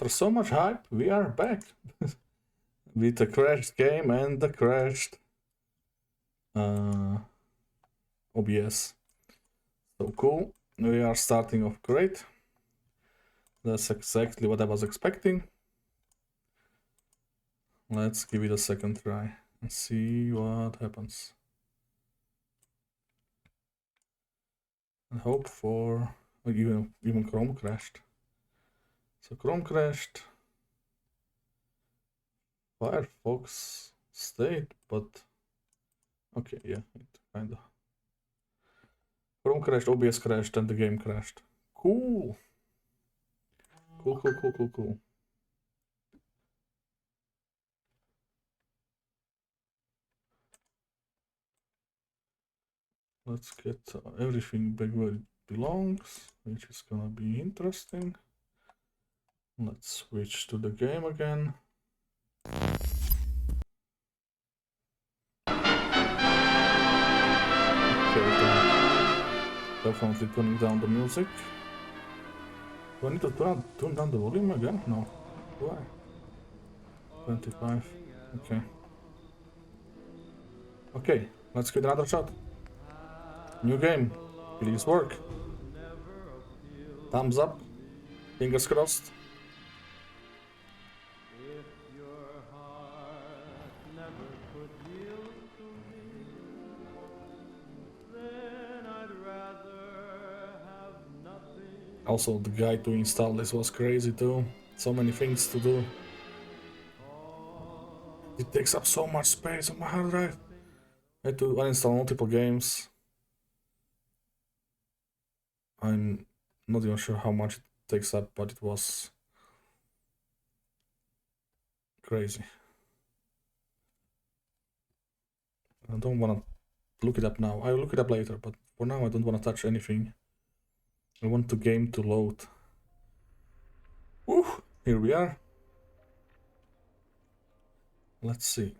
After so much hype, we are back with the crashed game and the crashed OBS. So cool. We are starting off great. That's exactly what I was expecting. Let's give it a second try and see what happens. And hope for even Chrome crashed. So Chrome crashed. Firefox stayed, but okay, yeah, it kinda. Chrome crashed, OBS crashed, and the game crashed. Cool. Cool. Let's get everything back where it belongs, which is gonna be interesting. Let's switch to the game again. Okay, definitely turning down the music. Do I need to turn down the volume again? No. Do I? 25. Okay. Okay, let's give it another shot. New game. Please work. Thumbs up. Fingers crossed. Also, the guide to install this was crazy too. So many things to do. It takes up so much space on my hard drive. I had to uninstall multiple games. I'm not even sure how much it takes up, but it was crazy. I don't want to look it up now. I'll look it up later, but for now I don't want to touch anything. I want the game to load. Woo! Here we are. Let's see.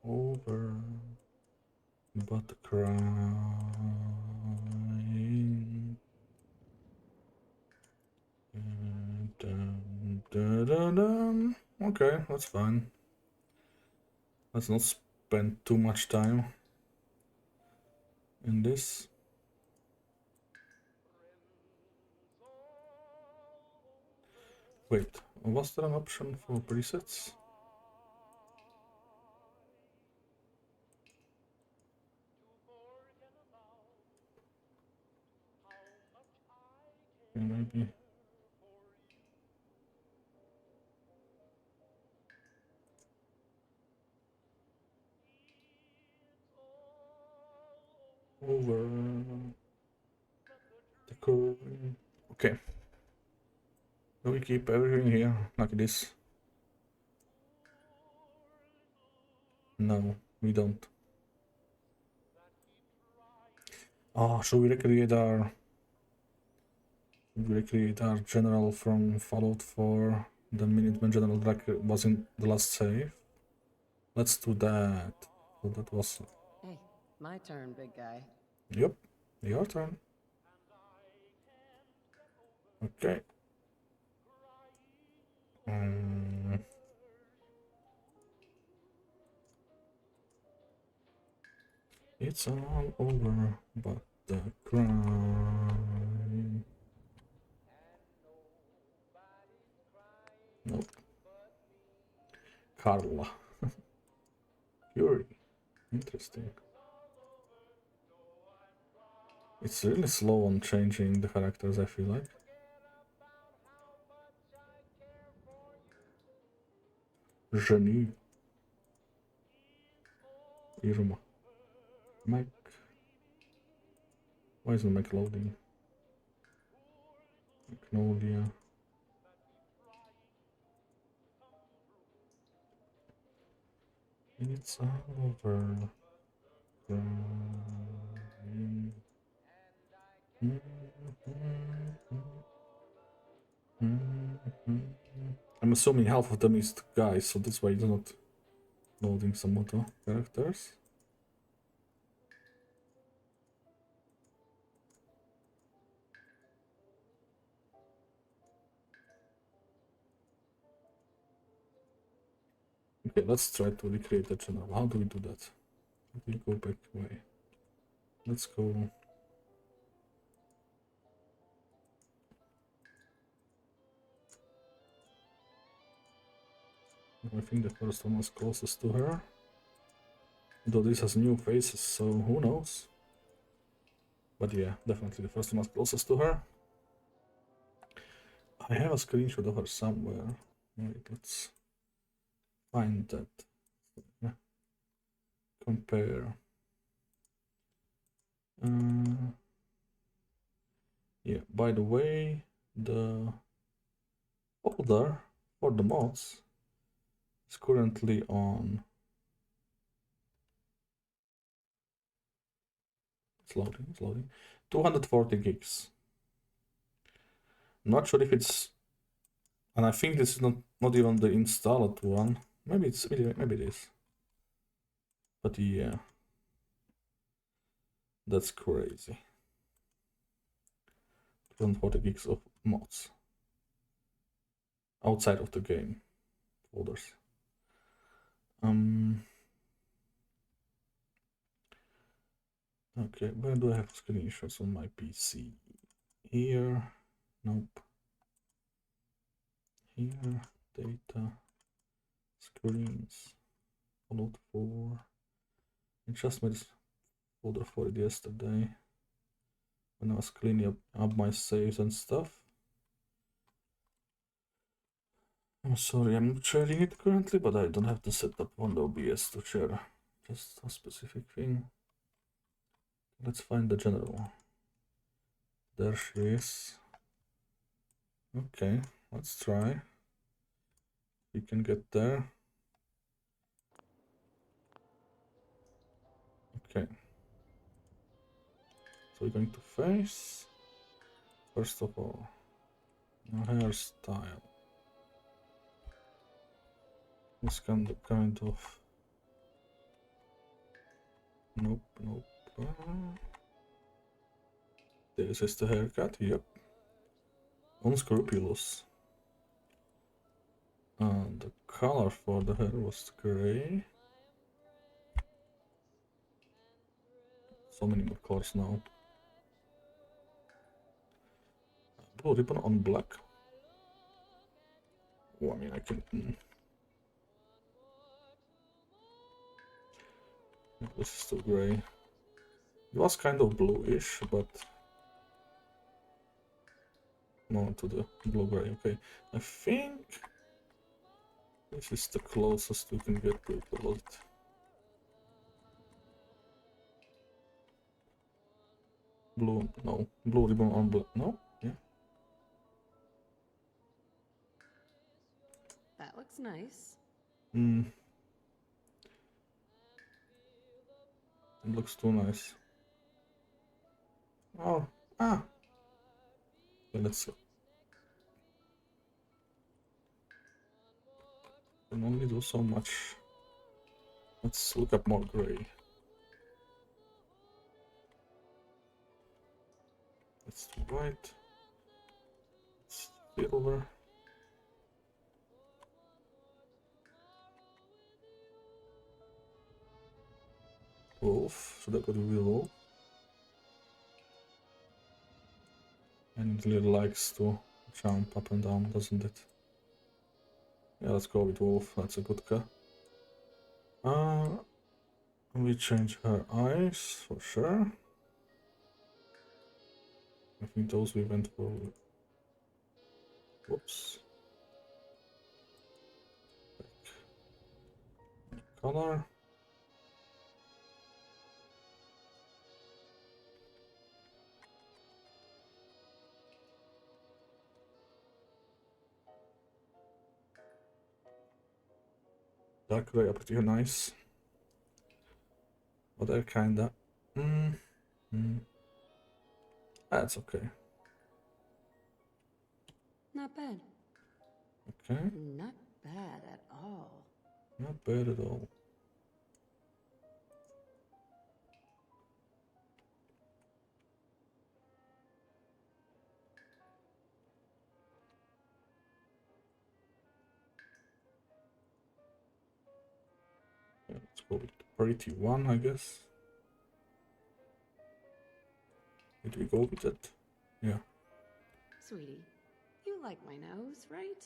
Over but the crying. Okay, that's fine. Let's not spend too much time in this. Wait, was there an option for presets? Okay, maybe. Over the curve. Okay. Do we keep everything here like this? No, we don't. Oh, should we recreate our general from Fallout 4? The Minuteman general drag was in the last save. Let's do that. So that was. Hey, my turn, big guy. Yep, your turn. Okay. It's all over, but the crime. Nope. Carla. Fury. Interesting. It's really slow on changing the characters, I feel like. Genie. Irma. Mac. Why isn't Mac loading? Magnolia. It's all over. I'm assuming half of them is the guys, so that's why it's not loading some auto characters. Okay, let's try to recreate the channel. How do we do that? How do we go back way? Let's go. I think the first one was closest to her. Though this has new faces, so who knows? But yeah, definitely the first one was closest to her. I have a screenshot of her somewhere. Wait, let's find that. Yeah. Compare. Yeah, by the way, the folder for the mods is currently on. It's loading. 240 gigs. Not sure if it's, and I think this is not even the installed one. Maybe it is. But yeah, that's crazy. 240 gigs of mods outside of the game folders. Okay, where do I have screenshots on my PC? Here, nope. Here, data, screens, followed for. I just made this folder for it yesterday when I was cleaning up my saves and stuff. I'm sorry, I'm not sharing it currently, but I don't have the setup on the OBS to share just a specific thing. Let's find the general. There she is. Okay, let's try. We can get there. Okay. So we're going to face. First of all, hairstyle. This kind of. Nope. This is the haircut. Yep. Unscrupulous. And the color for the hair was gray. So many more colors now. Blue ribbon on black. Oh, I mean, I can. This is still gray. It was kind of bluish, but no, to the blue gray. Okay, I think this is the closest we can get to it. Blue, no. Blue ribbon on black, no? Yeah. That looks nice. It looks too nice. Oh, okay, let's see. Can only do so much. Let's look up more gray. It's white. It's silver. Wolf. Should I go to the wolf? And it really likes to jump up and down, doesn't it? Yeah, let's go with wolf. That's a good car. We change her eyes for sure. I think those we went for. Whoops. Color. Dark gray are pretty nice. But they're kinda. That's okay. Not bad. Okay. Not bad at all. Not bad at all. go with pretty one, I guess. Did we go with it? Yeah. Sweetie, you like my nose, right?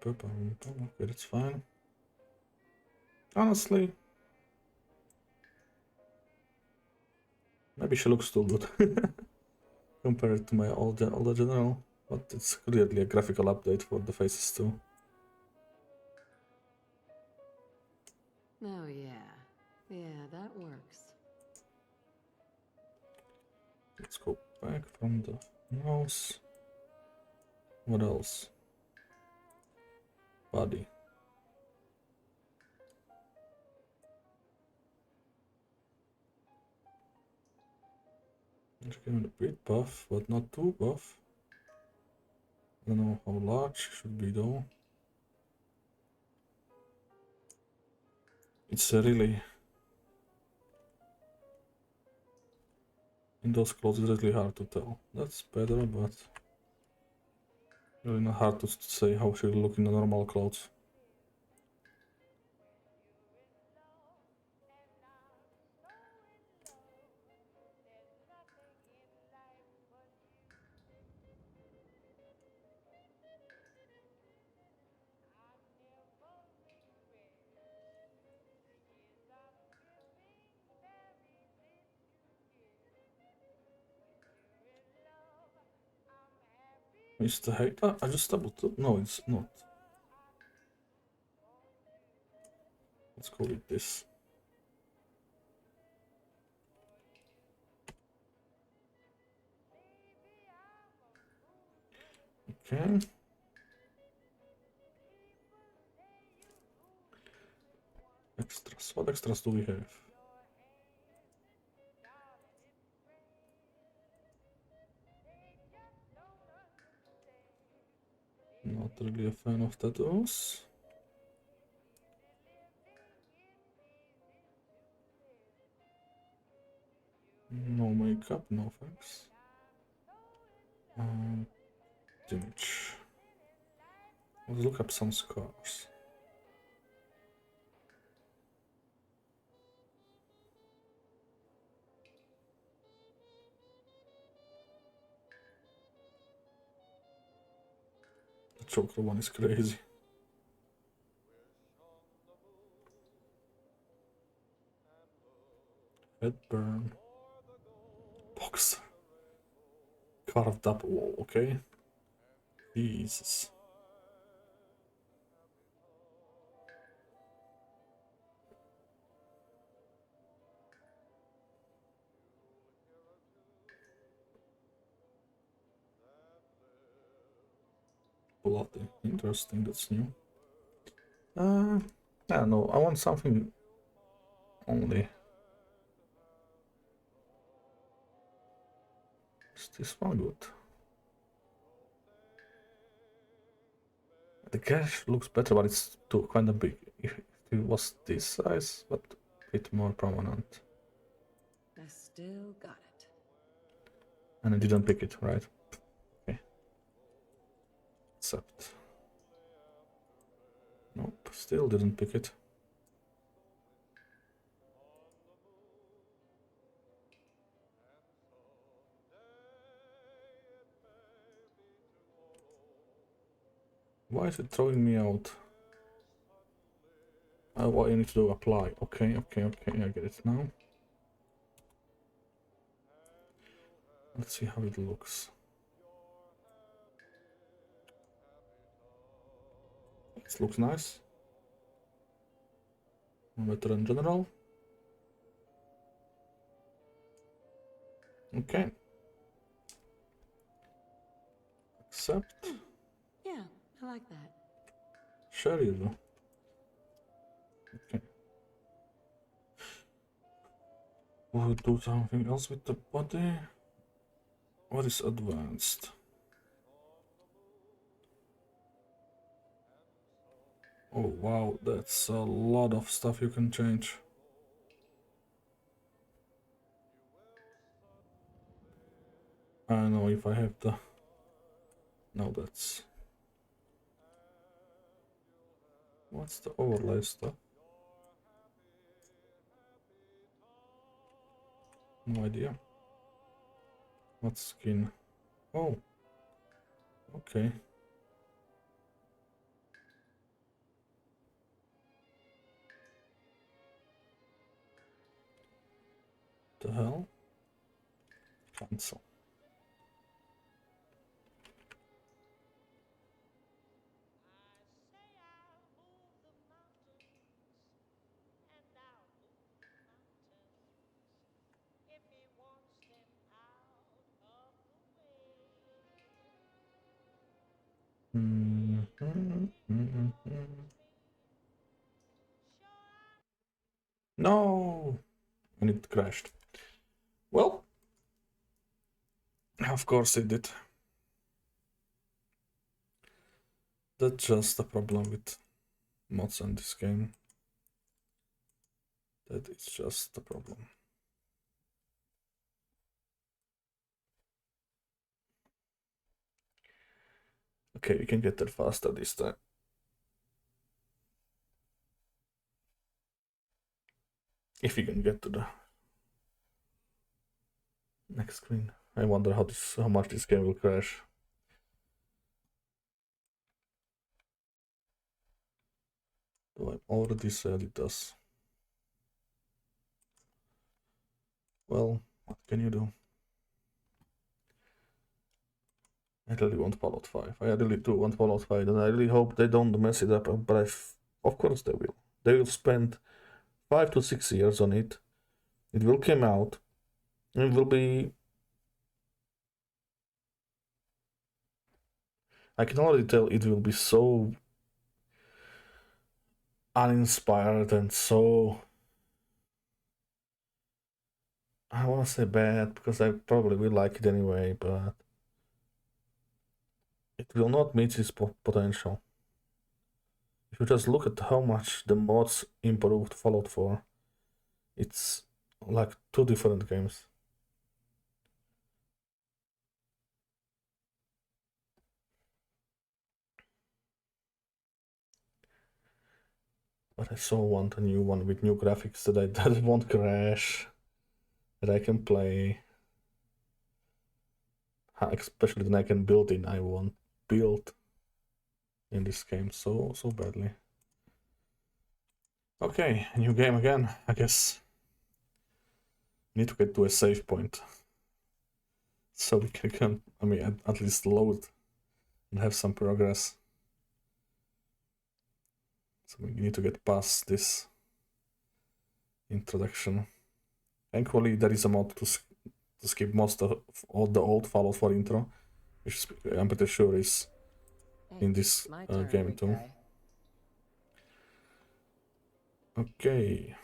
Okay, that's fine. Honestly, maybe she looks too good compared to my older general, but it's clearly a graphical update for the faces too. Oh, yeah. Yeah, that works. Let's go back from the nose. What else? Body. Let's give it a bit buff, but not too buff. I don't know how large it should be though. It's really in those clothes. It's really hard to tell. That's better, but really not hard to say how she'll look in the normal clothes. Mr. Hater, adjustable too? No, it's not. Let's go with this. Okay. Extras. What extras do we have? Not really a fan of tattoos. No makeup, no thanks. Image. Let's look up some scars. The chocolate one is crazy. Headburn. Boxer. Carved up wall, okay. Jesus. Bloody. Interesting, that's new. I don't know, I want something only. Is this one good? The cache looks better, but it's too kind of big. If it was this size, but a bit more prominent. I still got it. And I didn't pick it, right? Okay. Accept. Nope, still didn't pick it. Why is it throwing me out? What I need to do, apply. Okay, I get it now. Let's see how it looks. It looks nice. Better in general. Okay. Accept. Yeah, I like that. Sure you do. Okay. We'll do something else with the body. What is advanced? Oh wow, that's a lot of stuff you can change. I don't know if I have the... No, that's... What's the overlay stuff? No idea. What's skin? Oh, okay. The hell? Cancel. No! And it crashed. Well, of course it did. That's just a problem with mods in this game. That is just a problem. Okay, we can get there faster this time. If we can get to the next screen. I wonder how much this game will crash. Though I'm already said it does. Well, what can you do? I really want Fallout 5. I really do want Fallout 5, and I really hope they don't mess it up, but of course they will. They will spend 5 to 6 years on it. It will come out, and it will be... I can already tell it will be so uninspired and so... I want to say bad, because I probably will like it anyway, but... It will not meet its potential. If you just look at how much the mods improved Fallout 4, it's like two different games. But I so want a new one with new graphics that won't crash, that I can play. Especially that I can build in. I want build in this game so badly. Okay, new game again, I guess. Need to get to a save point. So we can I mean, at least load and have some progress. So we need to get past this introduction. Thankfully, there is a mod to skip most of all the old Fallout 4 intro, which I'm pretty sure is in this game too. Okay,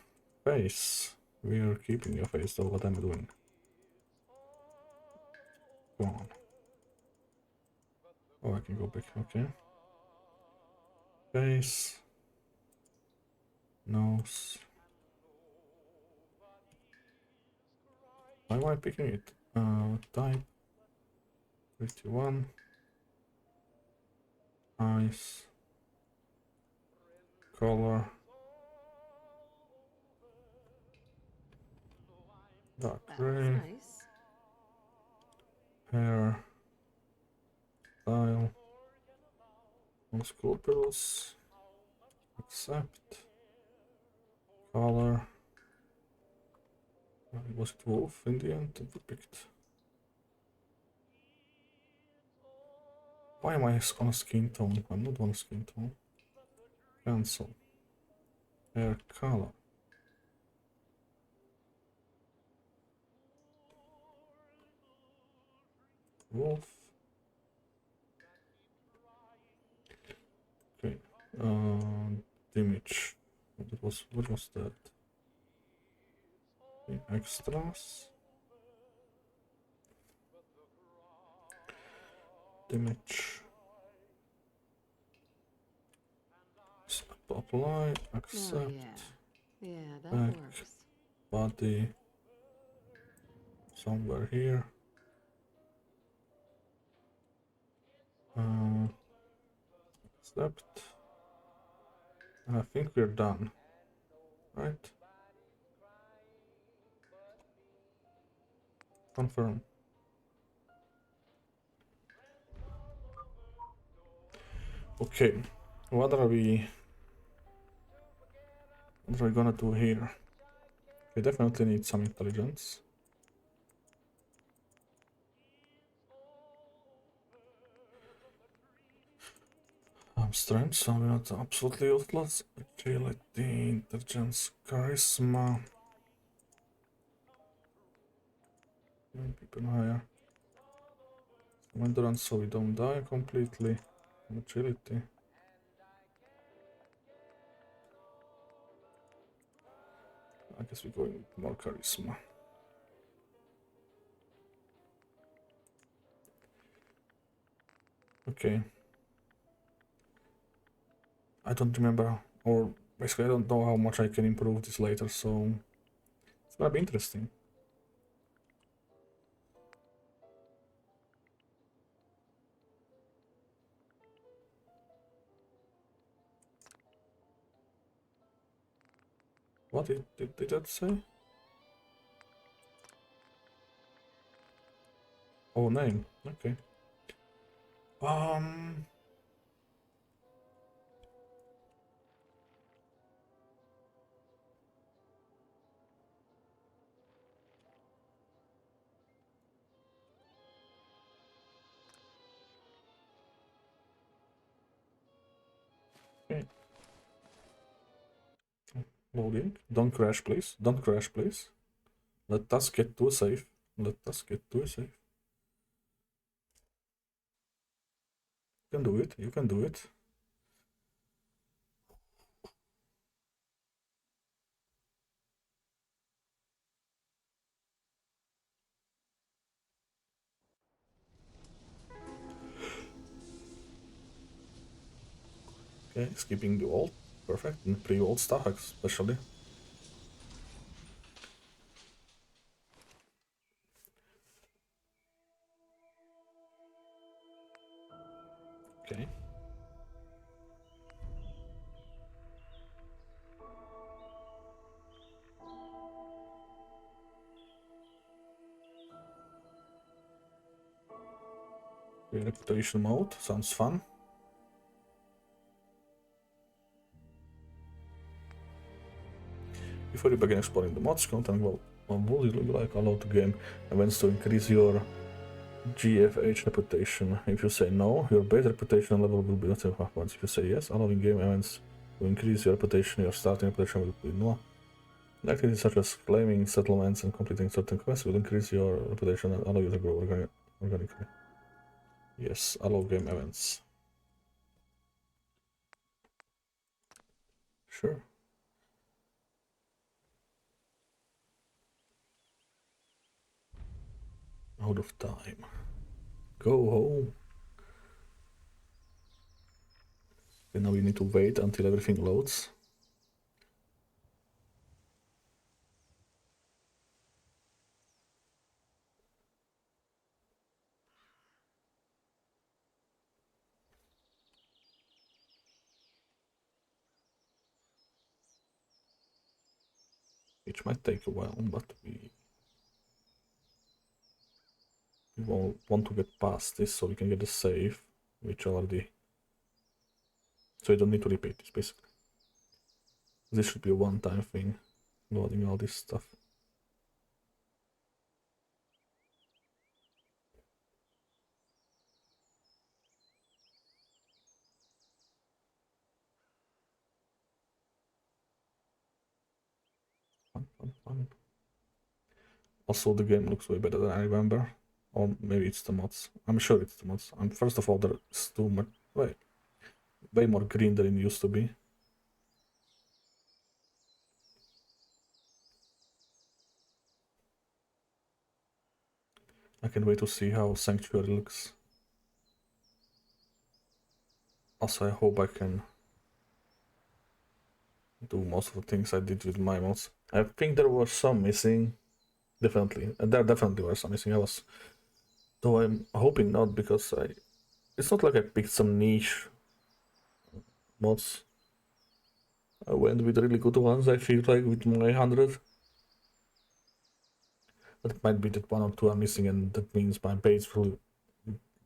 face. We are keeping your face, so what am I doing? Go on. Oh, I can go back, okay. Face. Nose. Why am I picking it? Type. 51. Eyes. Color. Dark gray. Nice. Hair. Style. No scruples. Accept. Color. Was it wolf in the end that we picked? Why am I on a skin tone? I'm not on a skin tone. Cancel. Hair color. Wolf. Okay. Image. What was that? Okay, extras. Image. Apply. Accept. Oh, yeah, that Back. works. Body. Somewhere here. Accept. And I think we're done. Right? Confirm. Okay. What are we gonna do here? We definitely need some intelligence. Strength, so we're not absolutely useless. Agility, intelligence, charisma. People higher. Some endurance, so we don't die completely. Agility. I guess we're going with more charisma. Okay. I don't remember, or basically I don't know how much I can improve this later, so it's gonna be interesting. What did that say? Oh, name. Okay. Um. Okay. Loading. Don't crash, please. Don't crash, please. Let us get to a safe. Let us get to a safe. You can do it. You can do it. Okay, skipping the old. Perfect. And pre-old stuff, especially. Okay. Reputation mode. Sounds fun. Before you begin exploring the mods, content will like allow the game events to increase your GFH reputation. If you say no, your base reputation level will be not 5 points. If you say yes, allowing game events to increase your reputation, your starting reputation will be no. Activities such as claiming settlements and completing certain quests will increase your reputation and allow you to grow organically. Yes, allow game events. Sure. Out of time. Go home. And now you need to wait until everything loads. Which might take a while, but we won't want to get past this so we can get a save, which already... So you don't need to repeat this, basically. This should be a one-time thing, loading all this stuff. Fun. Also, the game looks way better than I remember. Or maybe it's the mods. I'm sure it's the mods. First of all, there's too much... way more green than it used to be. I can't wait to see how Sanctuary looks. Also, I hope I can do most of the things I did with my mods. I think there was some missing. Definitely. There definitely were some missing. Though I'm hoping not, because it's not like I picked some niche mods. I went with really good ones, I feel like, with my 100. But it might be that one or two are missing, and that means my base will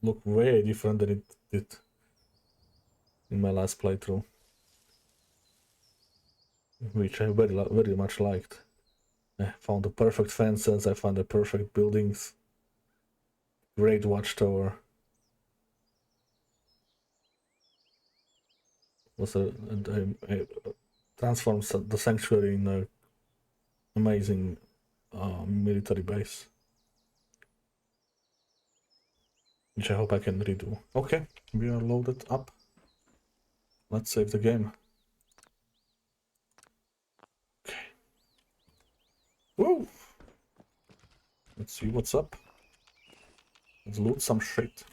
look way different than it did in my last playthrough. Which I very much liked. I found the perfect fences, I found the perfect buildings. Great watchtower. Was I transformed the sanctuary in an amazing military base, which I hope I can redo. Okay, we are loaded up. Let's save the game. Okay. Whoa! Let's see what's up. Let's loot some shit.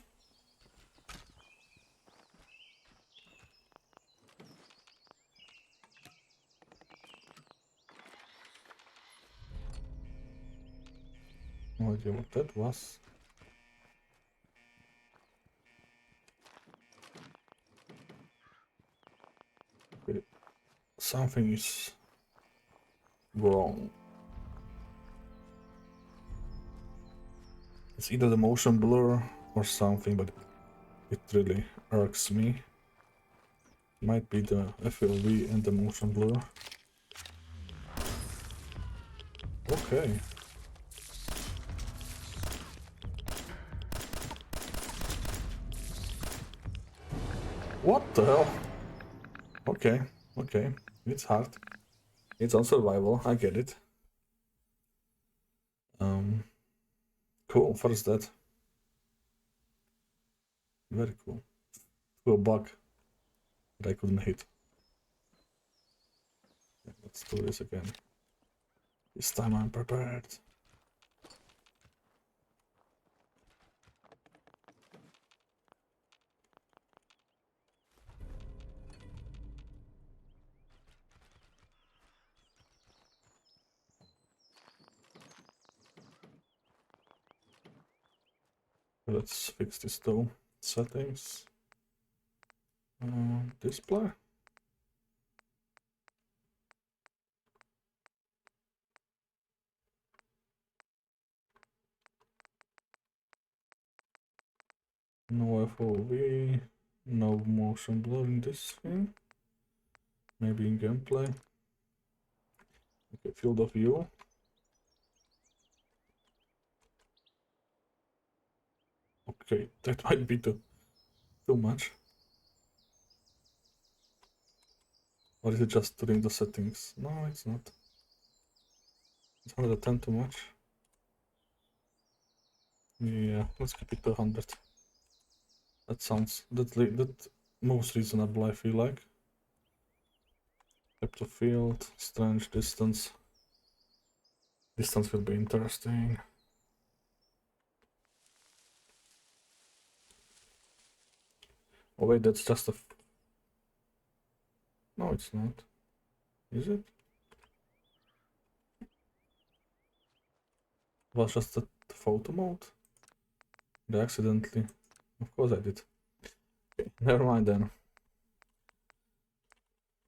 No idea what that was. Okay. Something is wrong. It's either the motion blur or something, but it really irks me. Might be the FLV and the motion blur. Okay. What the hell? Okay, okay. It's hard. It's on survival, I get it. Cool, first that. Very cool. Cool bug that I couldn't hit. Let's do this again. This time I'm prepared. Let's fix this though. Settings. Display. No FOV. No motion blur in this thing. Maybe in gameplay. Okay, field of view. Okay, that might be too much. Or is it just doing the settings? No, it's not. It's 110 too much. Yeah, let's keep it to 100. That sounds that most reasonable, I feel like. Depth of field, strange distance. Distance will be interesting. Oh wait, that's just a... No, it's not. Is it? It was just a photo mode? I accidentally... Of course I did. Okay, never mind then.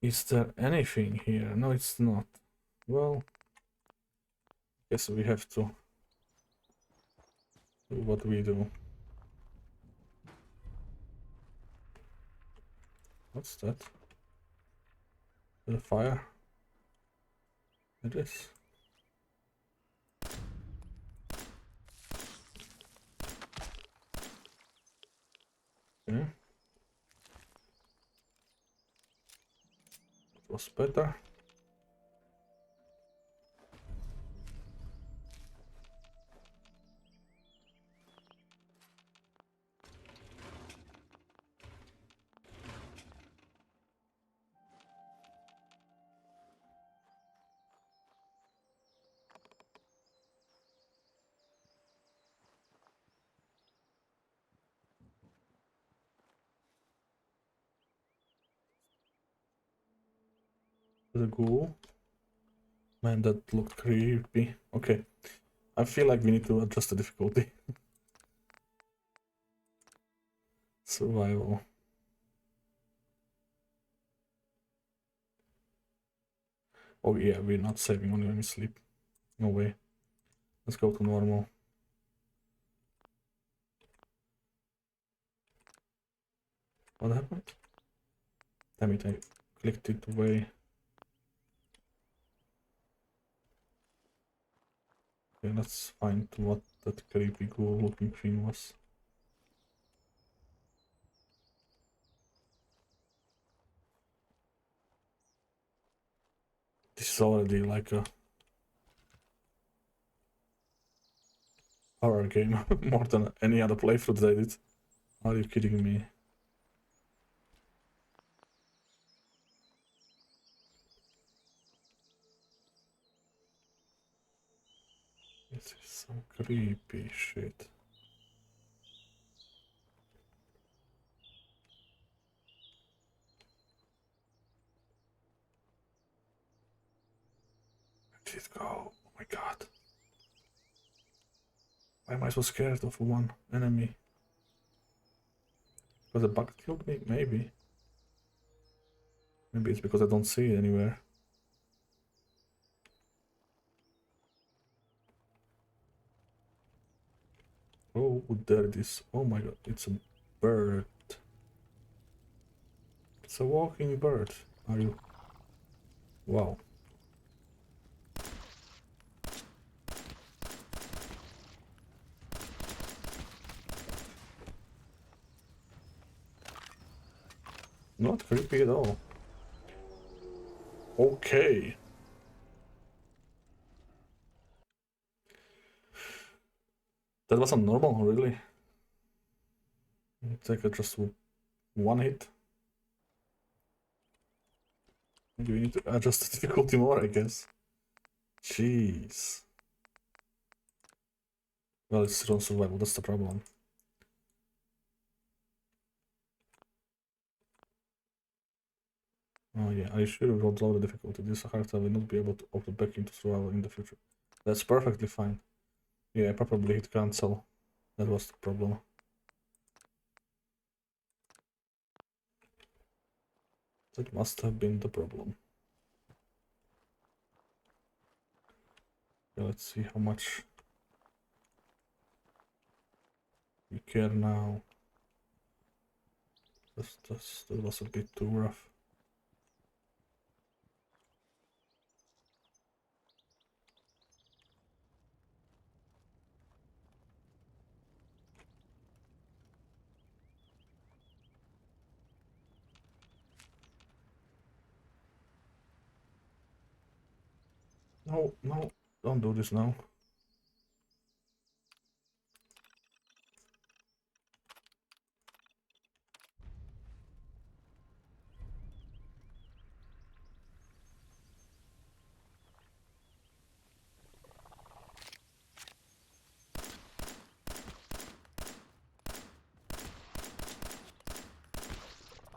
Is there anything here? No, it's not. Well... Guess we have to do what we do. What's that? The fire? It is. Okay. It was better. The ghoul. Man, that looked creepy. Okay. I feel like we need to adjust the difficulty. Survival. Oh yeah, we're not saving on any sleep. No way. Let's go to normal. What happened? Damn it, I clicked it away. Okay, let's find what that creepy ghoul looking thing was. This is already like a horror game more than any other playthrough that I did. Are you kidding me? This is some creepy shit. Where did it go? Oh my god. Why am I so scared of one enemy? Because the bug killed me? Maybe. Maybe it's because I don't see it anywhere. Oh, there it is. Oh my god, it's a bird. It's a walking bird. Are you? Wow. Not creepy at all. Okay. That wasn't normal, really. Take just one hit. Maybe we need to adjust the difficulty more, I guess. Jeez. Well, it's still on survival, that's the problem. Oh yeah, I should have rolled low the difficulty. This character will not be able to opt back into survival in the future. That's perfectly fine. Yeah, I probably hit cancel. That was the problem. That must have been the problem. Okay, let's see how much we care now. That was a bit too rough. No, no, don't do this now.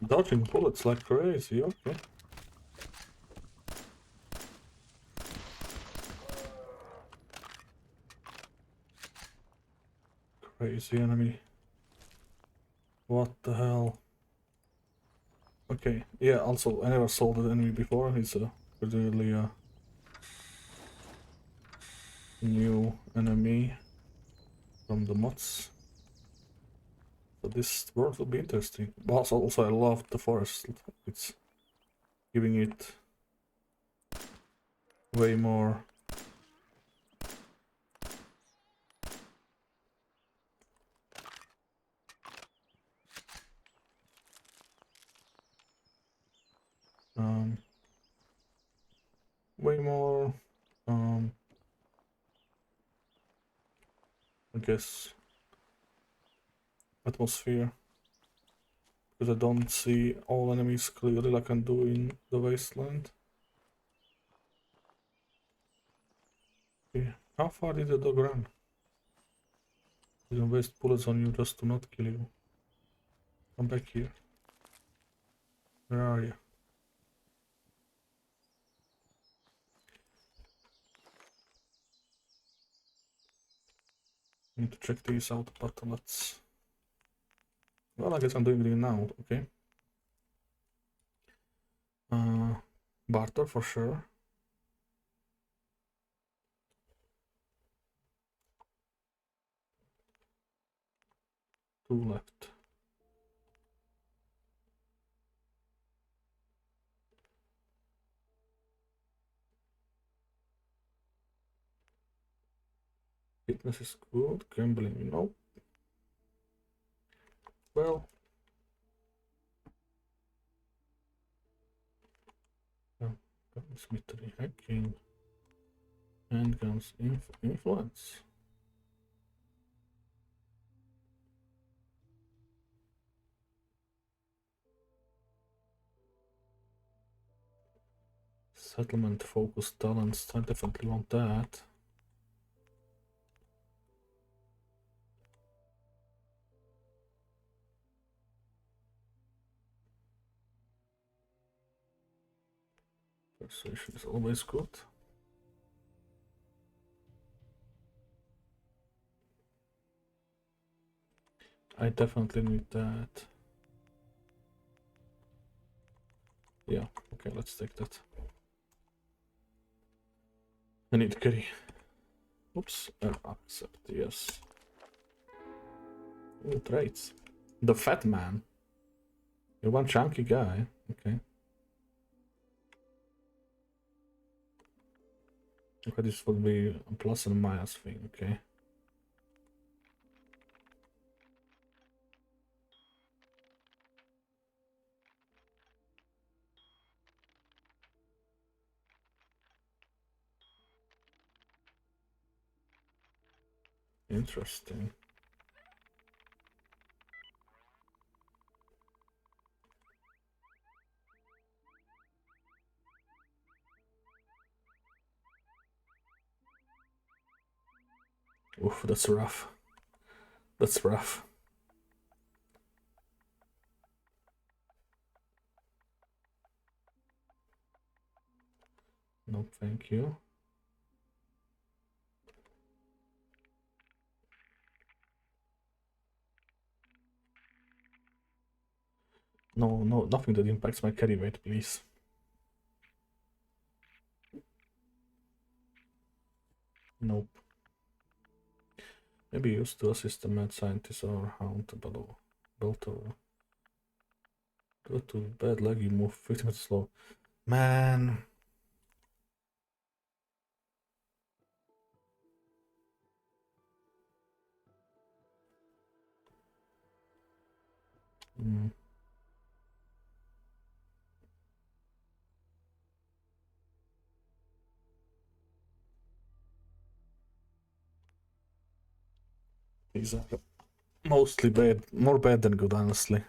Dodging bullets like crazy, okay. Crazy enemy. What the hell? Okay, yeah, also, I never saw that enemy before. He's a really new enemy from the mods. So this world will be interesting. But also I love the forest. It's giving it way more um way more I guess atmosphere, because I don't see all enemies clearly like I can do in the wasteland. Okay. How far did the dog run? Didn't waste bullets on you just to not kill you. Come back here. Where are you? Need to check these out, but let's... Well, I guess I'm doing it now, okay. Barter for sure. 2 left. Fitness is good. Gambling, no. Well, guns, mystery, hacking, handguns, influence. Settlement, focus, talents. I definitely want that. Persuasion is always good. I definitely need that. Yeah, okay, let's take that. I need carry. Oops, accept, yes. Oh, traits. The fat man. You're one chunky guy. Okay. Okay, this would be a plus and minus thing, okay. Interesting. Oof, that's rough. That's rough. No, thank you. No, nothing that impacts my carry weight, please. Nope. Maybe used to assist the mad scientist or hound below. Built or go to bad leg, you move 50 meters slow. Man. Mm. These are mostly bad, more bad than good, honestly.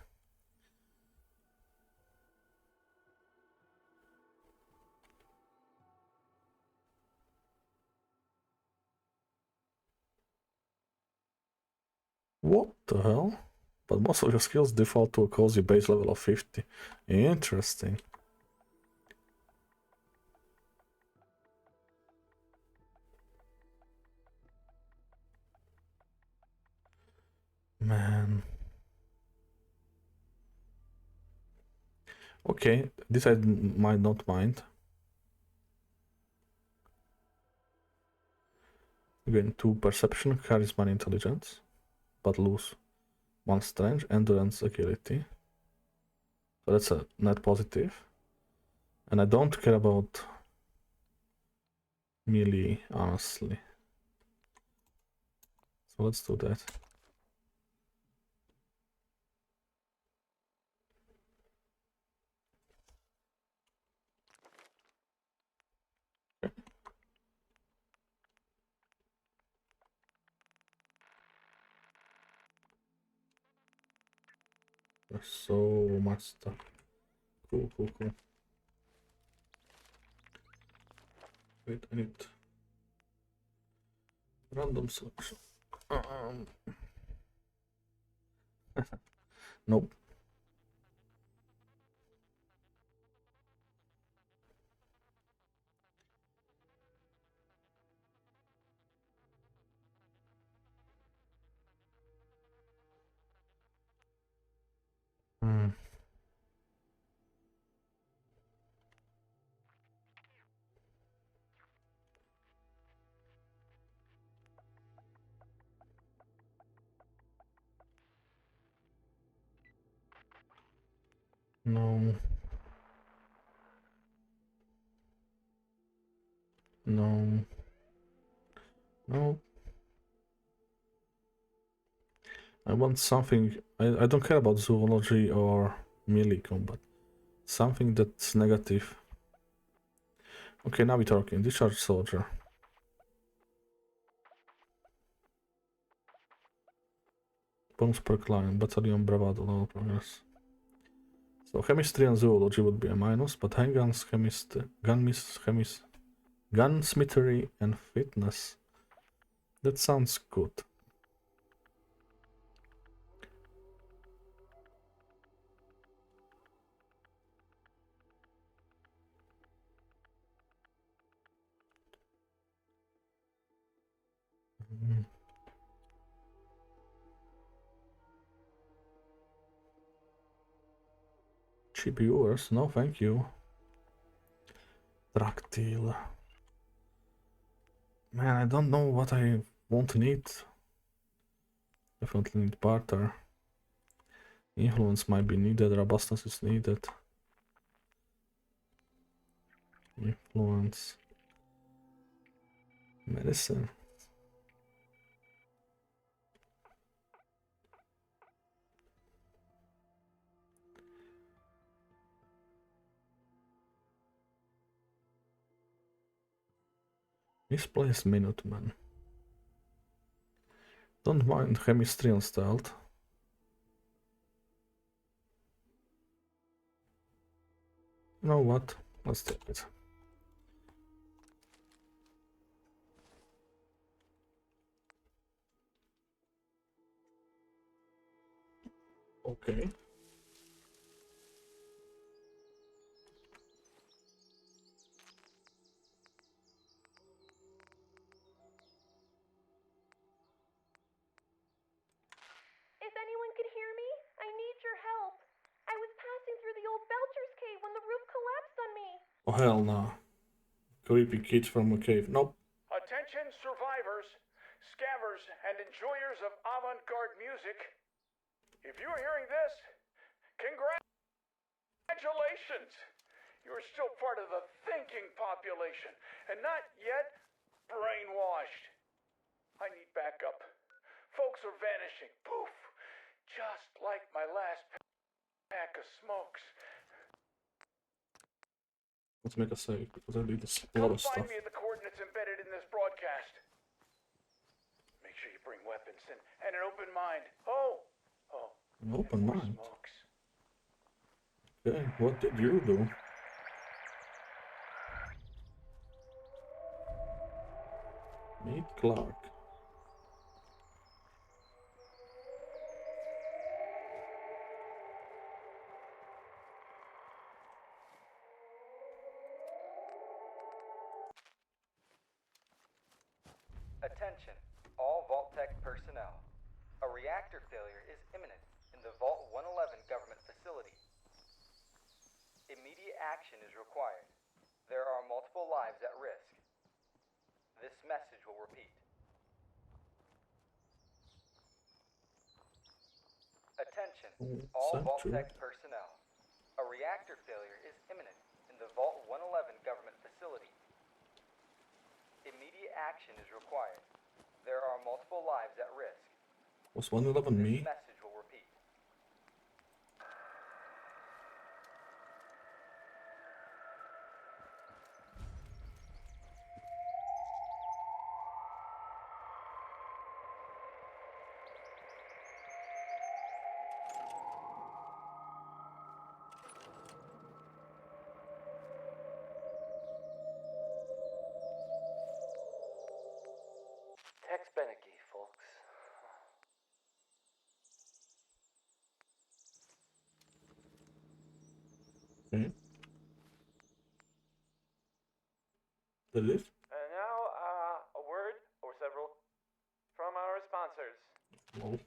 What the hell? But most of your skills default to a cozy base level of 50. Interesting. Man. Okay, this I might not mind. Gain 2 perception, charisma, and intelligence, but lose 1 strength, endurance, agility. So that's a net positive. And I don't care about melee, honestly. So let's do that. There's so much stuff. Cool. Wait, I need random selection. Nope. Hmm. No. No. No. I want something. I don't care about zoology or melee combat. Something that's negative. Okay, now we're talking. Discharge soldier. Bonus per client. Battalion bravado level progress. So chemistry and zoology would be a minus, but handguns, gunsmithery and fitness. That sounds good. Cheap viewers? No, thank you. Drug deal. Man, I don't know what I won't need. Definitely need barter. Influence might be needed. Robustness is needed. Influence. Medicine. Misplaced Minuteman. Don't mind chemistry and stealth. You know what? Let's take it. Okay. If anyone could hear me, I need your help. I was passing through the old Belcher's cave when the roof collapsed on me. Oh hell no. Creepy kids from a cave. Nope. Attention survivors, scammers, and enjoyers of avant-garde music. If you're hearing this, congratulations! You're still part of the thinking population, and not yet brainwashed. I need backup. Folks are vanishing. Poof! Just like my last pack of smokes. Let's make a save because I did a lot Come of stuff. find me at the coordinates embedded in this broadcast. Make sure you bring weapons and an open mind. Oh! An open and more mind. smokes. Okay, what did you do? Meet Clark. Attention, all Vault-Tec personnel. A reactor failure is imminent in the Vault 111 government facility. Immediate action is required. There are multiple lives at risk. This message will repeat. Attention, all Vault-Tec personnel. A reactor failure is imminent in the Vault 111 government facility. Immediate action is required. There are multiple lives at risk. Was 111 me? This message will repeat. Tex Beneke, folks. Okay. That is? And now, a word or several from our sponsors. Lol.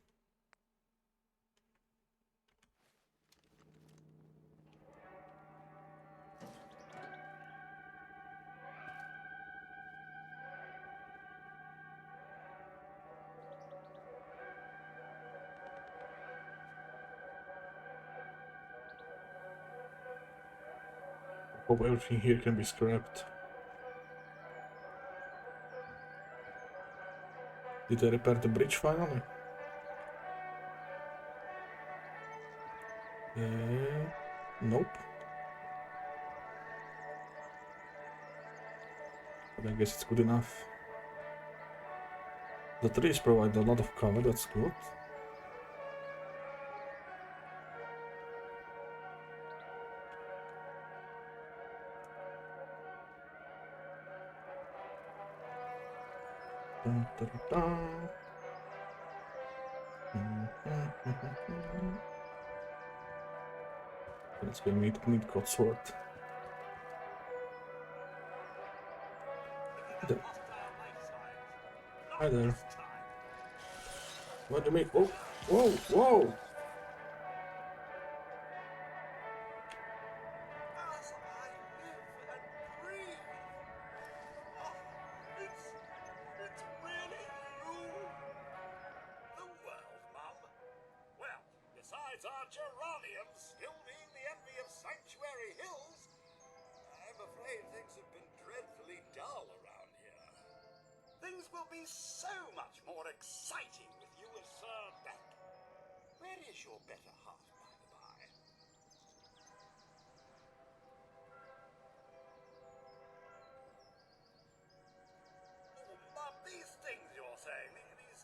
Hope everything here can be scrapped. Did I repair the bridge finally? Nope. But I guess it's good enough. The trees provide a lot of cover, that's good. Dun, dun, dun. Let's go meet Cotsworth. There. Hi there. What do you mean? Oh, whoa, whoa! As I live and breathe. Oh, it's really you. The world, Mum. Well, besides our geraniums still being the envy of Sanctuary Hills, I'm afraid things have been dreadfully dull around here. Things will be so much more exciting with you and Sir back. Where is your better half, by the by? Oh, Mum, these things you're saying, these...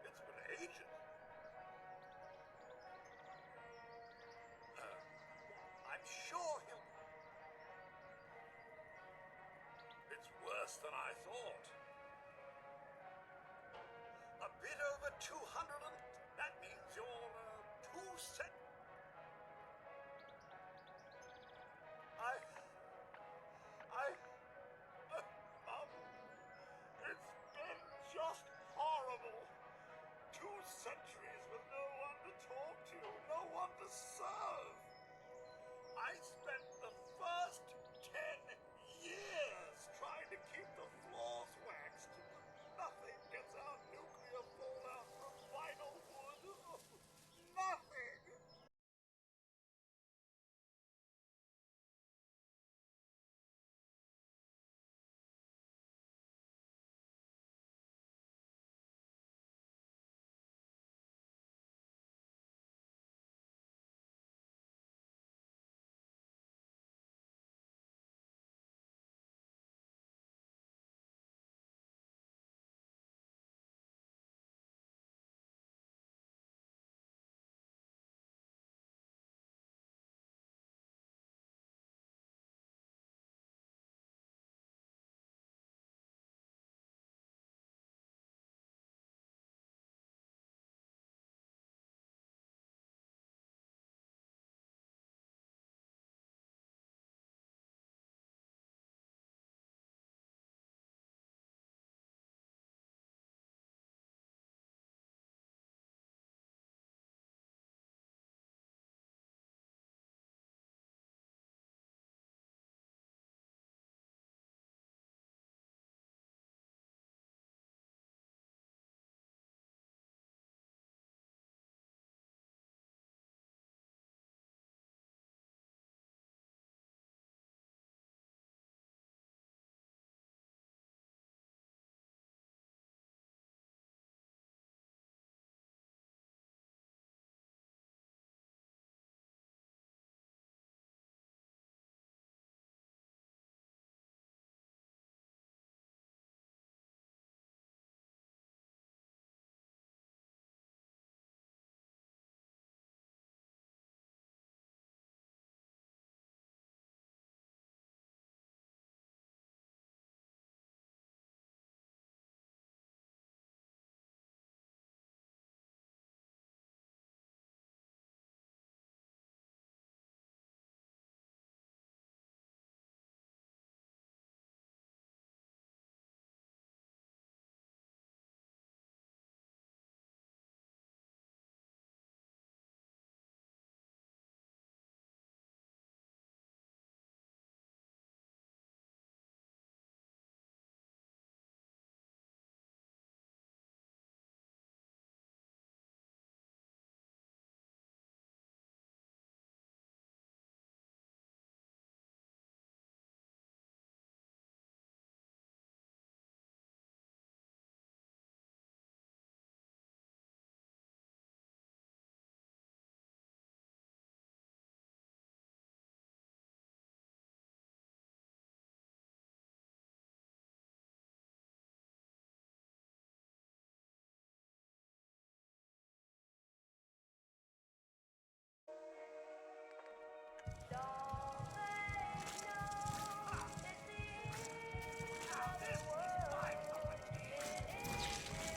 It's been ages. I'm sure he'll... It's worse than I thought. A bit over 200 and... That means you're, 2 cent... Mum, it's been just horrible. 2 centuries with no one to talk to, no one to serve. I spent the first 10 years trying to keep the floors waxed. Nothing gets out nuclear fallout from vinyl wood. Nothing.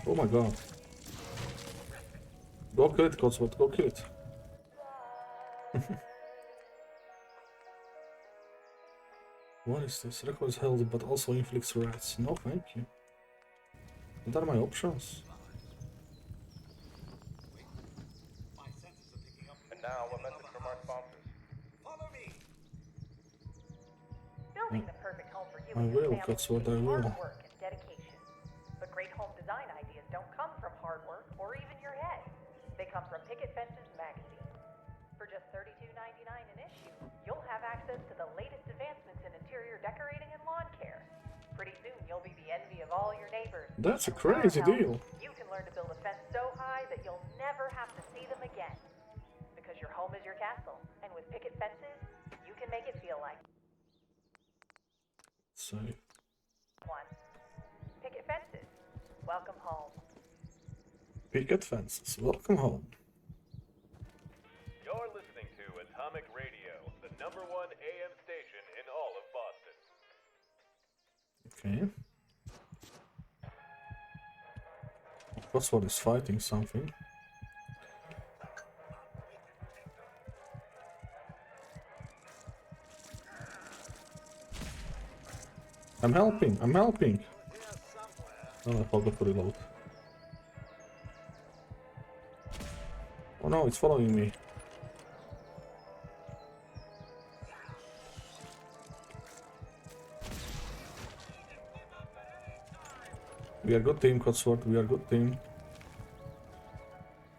Oh my god. Go kill it, Codsworth, go kill it. What is this? Records held but also inflicts rats. No thank you. What are my options? And now, a message from our sponsors. Follow me. Building the perfect home for you I and your will, family that's what takes I will. hard work and dedication. But great home design ideas don't come from hard work or even your head. They come from Picket Fences magazine. For just $32.99 an issue, you'll have access to the latest advancements in interior decorating and lawn care. Pretty soon, you'll be the envy of all your neighbors. That's a And with our crazy help, deal. You can learn to build a fence so high that you'll never have to see them again. Because your home is your castle, and with Picket Fences, you can make it feel like Save. one. Picket Fences. Welcome home. Picket fences. Welcome home. You're listening to Atomic Radio, the #1 AM station in all of Boston. Okay. Codsworth is fighting something. I'm helping, I'm helping! Oh, I forgot to reload. Oh no, it's following me. We are good team, Codsworth, we are good team.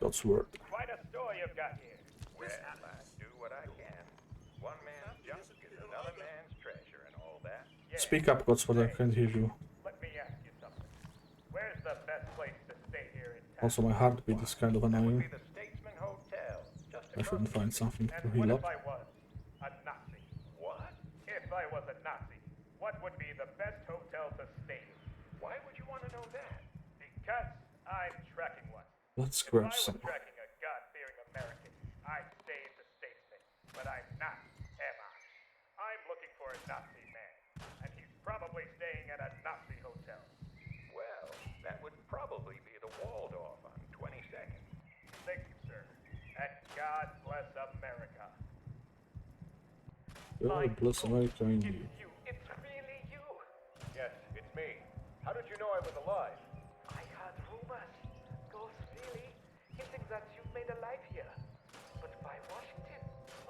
Codsworth. Quite a store you've got here. Well, I do what I can. One man's junk is another man's treasure and all that. Speak up, Codsworth, I can't hear you. Let me ask you something. Where's the best place to stay here in town? Also, my heartbeat is kind of That would annoying. be the Statesman Hotel. Just I shouldn't find something to And heal what up. if I was a Nazi? What? If I was a Nazi, what would be the best hotel to stay in? Why would you want to know that? Because I'm tracking one. Let's If I grab was some. tracking a God-fearing American, I'd stay at the Statesman. But I'm not, am I? I'm looking for a Nazi man, and he's probably staying at a Nazi hotel. Well, that would probably be the Waldorf on 22nd. Thank you, sir. And God bless America. God bless America indeed. It's you. It's really you. Yes, it's me. How did you know I was alive? I heard rumors. Ghosts really hinting that you've made a life here. But why Washington?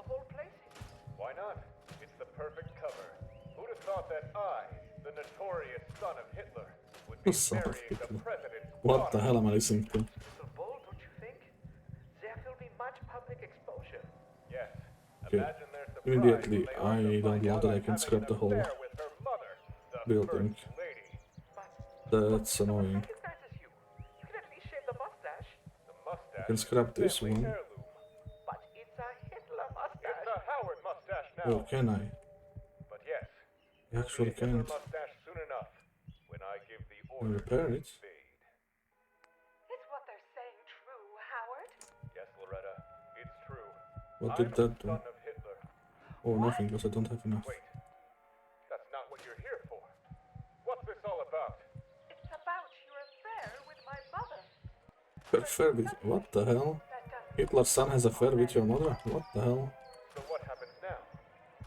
Of all places. Why not? It's the perfect cover. Who'd have thought that I, the notorious son of Hitler, would be Son of marrying the Hitler. president's What the daughter? hell am I listening to? So bold, don't you think? There will be much public exposure. Yes. Okay. Imagine their surprise Immediately, when they also I don't find know out that I I'm can having scrap an the whole affair with her mother, the building. First Lady. That's annoying. Recognizes you. You can at least shave the mustache. The mustache. Can scrap is a this family one. heirloom. But it's a Hitler It's mustache. a Howard mustache now. Oh, can I? But yes, I actually it'll be a Hitler can't. mustache soon enough when I give the I order repair to it. invade. Is what they're saying true, Howard? Yes, Loretta, it's true. What I'm did that the do? son of Hitler. Oh, nothing, because I don't have enough. Wait, that's not what you're here for. What's this all about? It's about your affair with my mother. Affair with... What the hell? That doesn't Hitler's son has affair with your mother? What the hell? So what happens now?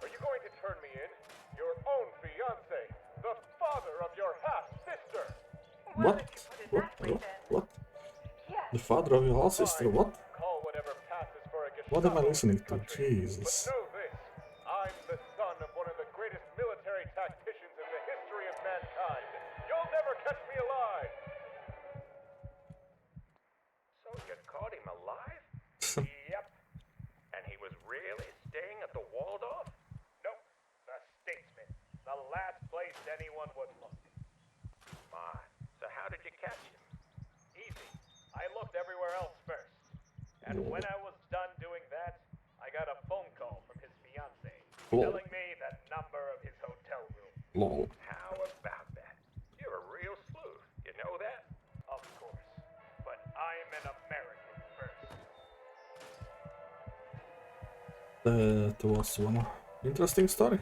Are you going to turn me in? Your own fiance, the father of your half-sister. Well, What? if you put it What? that way, What? then What? yes. The father of your half sister? Fine. What? Call whatever passes for a What am I Gestapo listening to? country. Jesus. But know this, I'm the son of one of the greatest military tacticians in the history of mankind. You'll never catch me alive. So you caught him alive? Yep. And he was really staying at the Waldorf? Nope. The Statesman. The last place anyone would look. My, so how did you catch him? Easy. I looked everywhere else first. And when I was done doing that, I got a phone call from his fiancée Lol. telling me the number of his hotel room. Lol. How about that? You're a real sleuth. You know that? Of course. But I'm an American first. That was one interesting story.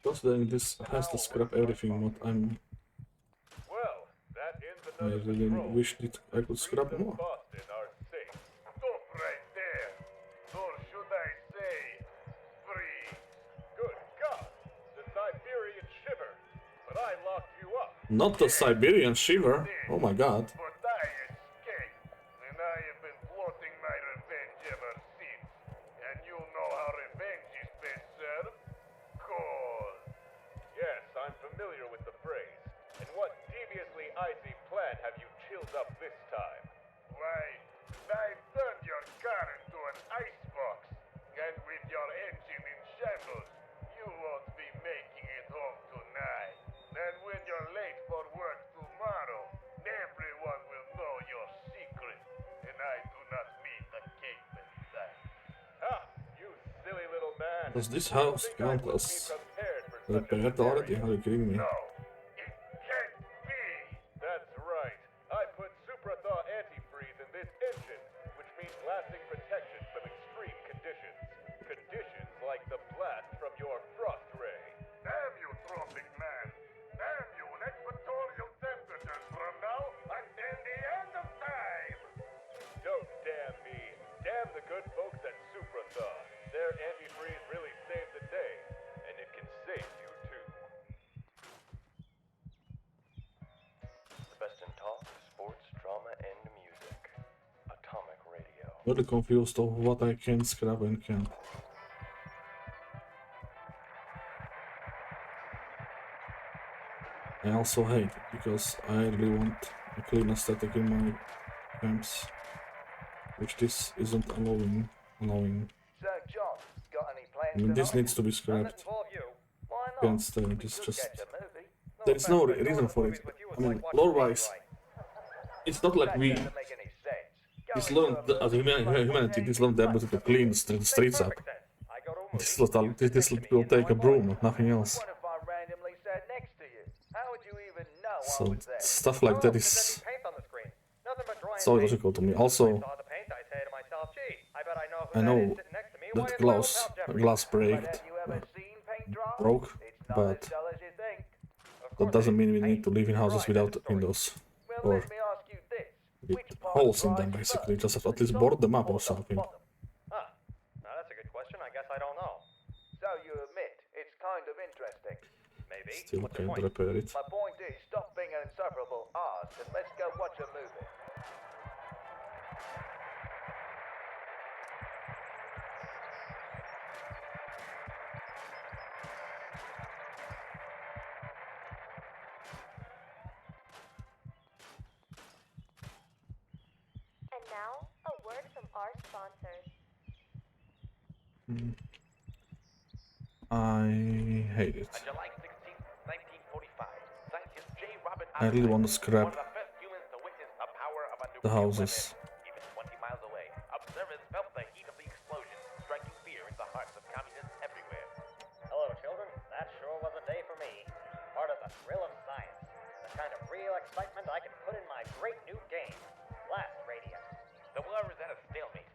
Considering this has to scrap everything what Well, that ends I another really patrol. wished I could Streets scrap of more. Boston are safe. Stop right there. Or should I say, freeze. Good God, the Siberian shiver. But I locked you up. Not the Siberian shiver. Did. Oh my god. But I escaped. And I have been plotting my revenge ever since. And you know how revenge is best served? Cold. Yes, I'm familiar with the phrase. And what deviously icy plan have you chilled up this time? Why, I've turned your car into an icebox. And with your engine in shambles, you won't be making it home tonight. And when you're late for work tomorrow, everyone will know your secret. And I do not mean the caveman side. Ah, you silly little man. Does this You house think I count wouldn't be as prepared for such a repaired already? scenario? Are you kidding me? No, it can't be. That's right. I put Suprathaw antifreeze in this engine, which means lasting protection from extreme conditions. Conditions like the blast from your frost ray. Damn you, tropic man. Damn you, equatorial temperatures from now until the end of time. Don't damn me. Damn the good folks at Suprathaw. Their antifreeze really saved the day, and it can save you too. The best in talk, sports, drama, and music. Atomic Radio. Very confused of what I can scrap and can't. I also hate it because I really want a clean aesthetic in my camps, which this isn't allowing. So, John, got any plans I mean, this tonight? needs to be None that scrapped. involve you? Why not? Can't stay. We This could just catch a movie. there is no offense, but reason going to for it. movies with you is I mean, like watching lore-wise, Daylight. it's not like That we doesn't make any sense. this Going learned to a as a movie is like humanity. watching This learned the ability to clean the streets up. Perfect sense. I go to a movie, This you sit will next to me, take a and now broom, I'm nothing else. What if I randomly sat next to you? How would you even know I So was there? stuff like that is Paint on the screen. Nothing but drawing so illogical to me. Also, saw the paint, I say to myself, gee, I bet I know who I that know is sitting next to me. Why that is my old pal Jeffrey? glass But breaked, have you ever seen paint dry? broke, It's not but as dull as you think. Of that course doesn't it mean we is. need to live in houses Right, without that's the story. windows Well, or let me ask you this. with Which part holes in dries them. Basically, first? just have to at least The board them top up or the something. bottom? Now that's a good question. I guess I don't know. So you admit it's kind of interesting. Maybe. Still What's your can't point? repair it. My point is, stop being an insufferable arse and let's go watch a movie. And now, a word from our sponsors. I hate it. On July 16, 1945, scientist J. Robert I really want to scrap one of the first humans to witness the power of a the nuclear houses. weapon. Even 20 miles away, observers felt the heat of the explosion, striking fear into the hearts of communists everywhere. Hello, children. That sure was a day for me. Part of the thrill of science. The kind of real excitement I can put in my great new game, Blast Radius. The war is at a stalemate.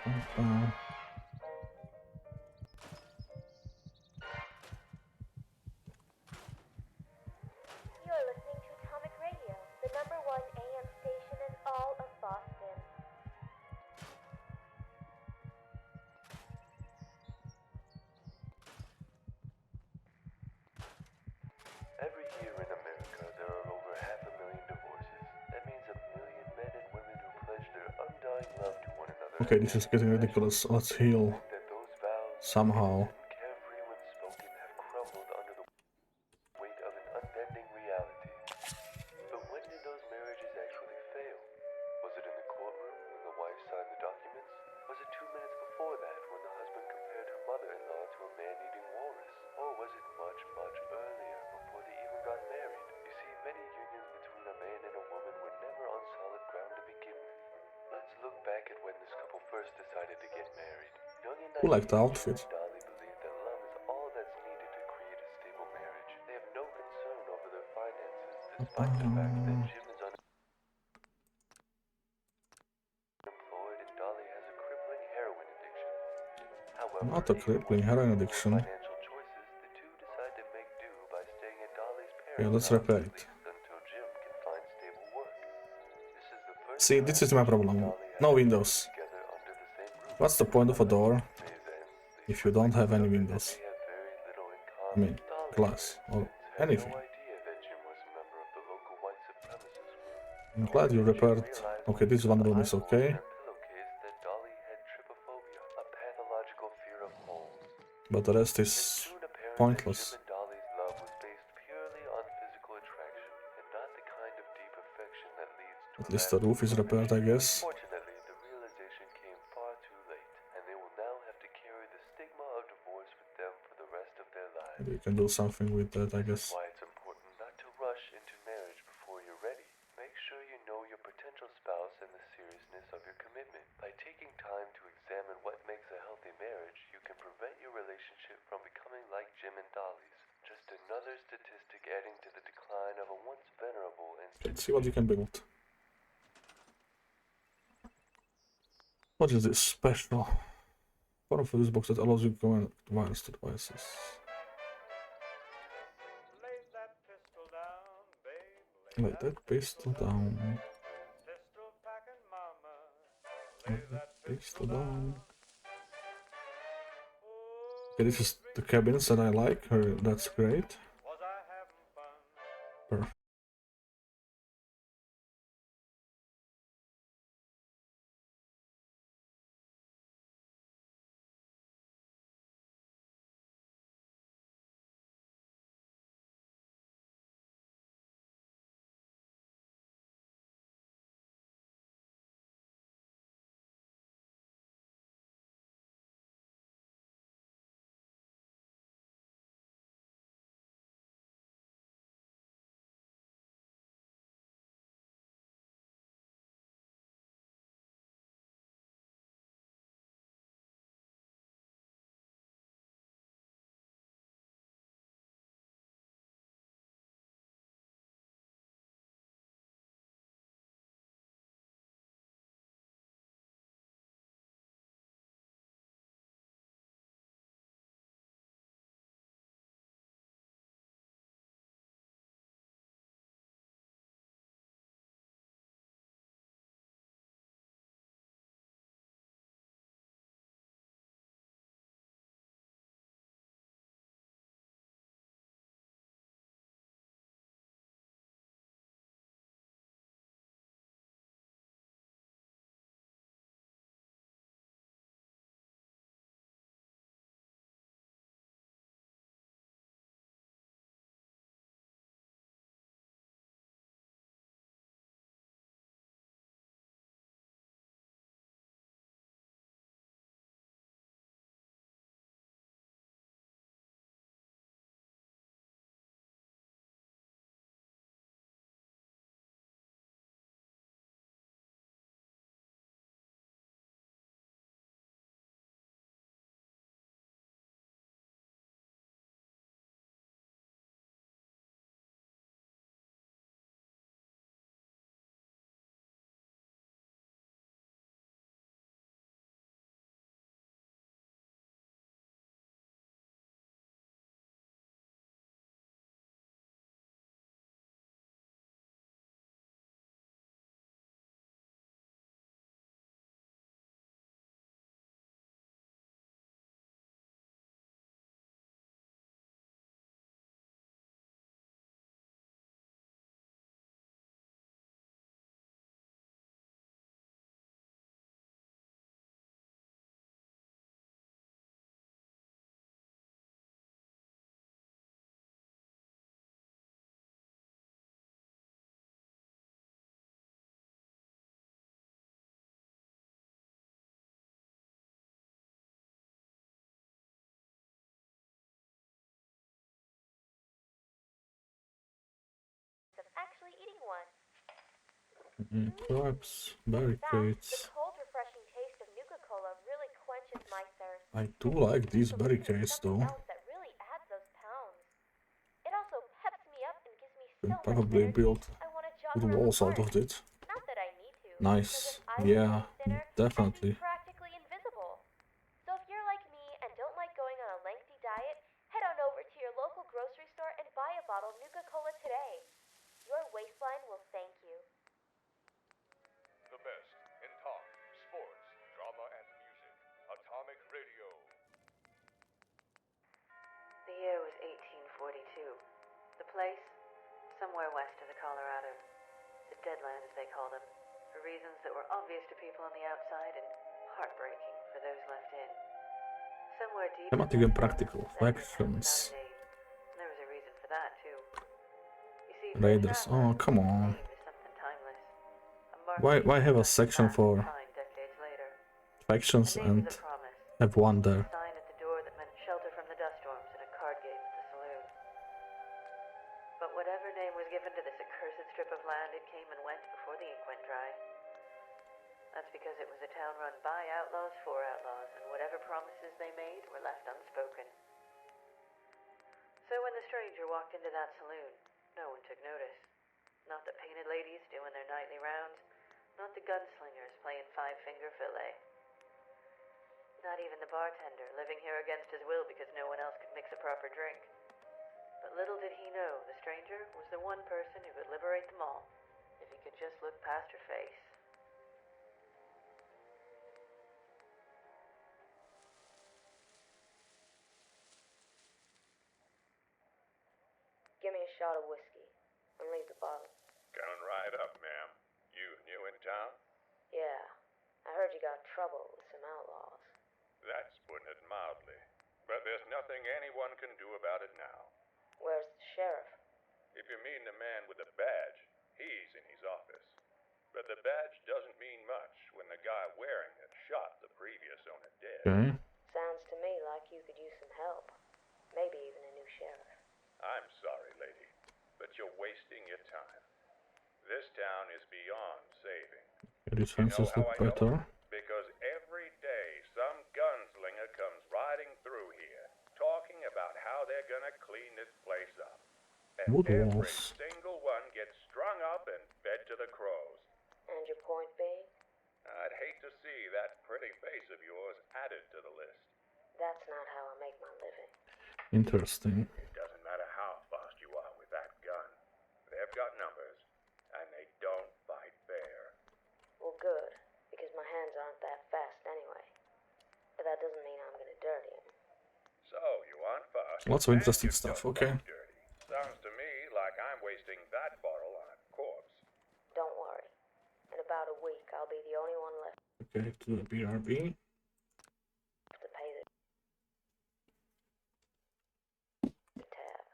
You're listening to Atomic Radio, the #1 AM station in all of Boston. Every year in America, there are over 500,000 divorces. That means 1,000,000 men and women who pledge their undying love to one another. Okay, this is getting ridiculous. Let's heal That those vows, somehow. innocent and carefree when spoken, have crumbled under the weight of an unbending reality. But when did those marriages actually fail? Was it in the courtroom when the wife signed the documents? Was it 2 minutes before that when the husband compared her mother-in-law to a man-eating walrus? Or was it much, much earlier, before they even got married? You see, many unions between a man and a woman were never on solid ground to begin with. Let's look back at when this couple first decided to get married. Young and Who liked the naive, outfit? Jim and Dolly believe that love is all that's needed to create a stable marriage. They have no concern over their finances, despite the fact that Jim is unemployed and Dolly has a crippling heroin addiction. However, Not a crippling heroin addiction. financial choices, the two decide to make do by staying at Dolly's Okay, parents' let's house repair at it. least until Jim can find stable work. This is the first See, time this is my problem. Jim and Dolly No have windows. lived together under the same roof. What's the point of a door They if you don't have any windows? They have very little in I common. mean, Dolly, glass for or instance, had anything. no idea that Jim was a member of the local white supremacist group. I'm glad you repaired. Okay, this one room is okay. Pillowcase that Dolly had trypophobia, a pathological fear of holes. But the rest is Soon apparent pointless. that Jim and Dolly's love was based purely on physical attraction and not the kind of deep affection that leads to At least the roof is repaired, I guess. Fortunately, the realization came far too late, and they will now have to carry the stigma of divorce with them for the rest of their lives. Maybe you can do something with that, I guess. That's why it's important not to rush into marriage before you're ready. Make sure you know your potential spouse and the seriousness of your commitment. By taking time to examine what makes a healthy marriage, you can prevent your relationship from becoming like Jim and Dolly's. Just another statistic adding to the decline of a once venerable and Let's see what you can build. What is this special? Form for this box that allows you to connect wires to devices. Lay that pistol down, babe. Lay that pistol down. Pistol packing mama. Lay that pistol down. Okay, this is the cabins that I like. That's great. Was I having fun? Perfect. one. Traps, In fact, the barricades. cold, refreshing taste of Nuka-Cola really quenches my thirst. I do like these So maybe there's barricades something though. else that really adds those pounds. It also peps me up and gives me Can so much probably energy. build I want to jog good around the walls out park. of it. Not that I need to. Nice. Because if I was Yeah, getting thinner, I'd definitely. be practically invisible. So if you're like me and don't like going on a lengthy diet, head on over to your local grocery store and buy a bottle of Nuka-Cola today. Your waistline will thank you. The best in talk, sports, drama, and music. Atomic Radio. The year was 1842. The place? Somewhere west of the Colorado. The Deadlands, they called them, for reasons that were obvious to people on the outside and heartbreaking for those left in. Somewhere deep Thematic and practical factions. There was a reason for that, too. You see, Raiders. Oh, come on. something timeless. Why have a section for decades later. factions and have one there? Sign at the door that meant shelter from the dust storms and a card game at the saloon. But whatever name was given to this accursed strip of land, it came and went before the ink went dry. That's because it was a town run by outlaws for outlaws, and whatever promises they made were left unspoken. So when the stranger walked into that saloon, no one took notice. Not the painted ladies doing their nightly rounds, not the gunslingers playing five-finger fillet. Not even the bartender, living here against his will because no one else could mix a proper drink. But little did he know, the stranger was the one person who could liberate them all, if he could just look past her face. Give me a shot of whiskey and leave the bottle. Coming right up, ma'am. You new in town? Yeah, I heard you got in trouble with some outlaws. That's putting it mildly. But there's nothing anyone can do about it now. Where's the sheriff? If you mean the man with the badge, he's in his office. But the badge doesn't mean much when the guy wearing it shot the previous owner dead. Okay. Sounds to me like you could use some help. Maybe even a new sheriff. I'm sorry, lady, but you're wasting your time. This town is beyond saving. Defenses You know look how I better. know? Because every day some gunslinger comes riding through here, talking about how they're gonna clean this place up. And Wood every walls. single one gets strung up and fed to the crows. And your point being? I'd hate to see that pretty face of yours added to the list. That's not how I make my living. Interesting. It doesn't matter how fast you are with that gun. They've got numbers, and they don't fight fair. Well, good, because my hands aren't that fast anyway. But that doesn't mean I'm gonna dirty them. So, you aren't fast. Lots of and interesting you stuff, don't okay. look dirty. Sounds to me like I'm wasting that bottle on a corpse. Don't worry. In about a week, I'll be the only one left Okay, to the BRB. to pay the tab.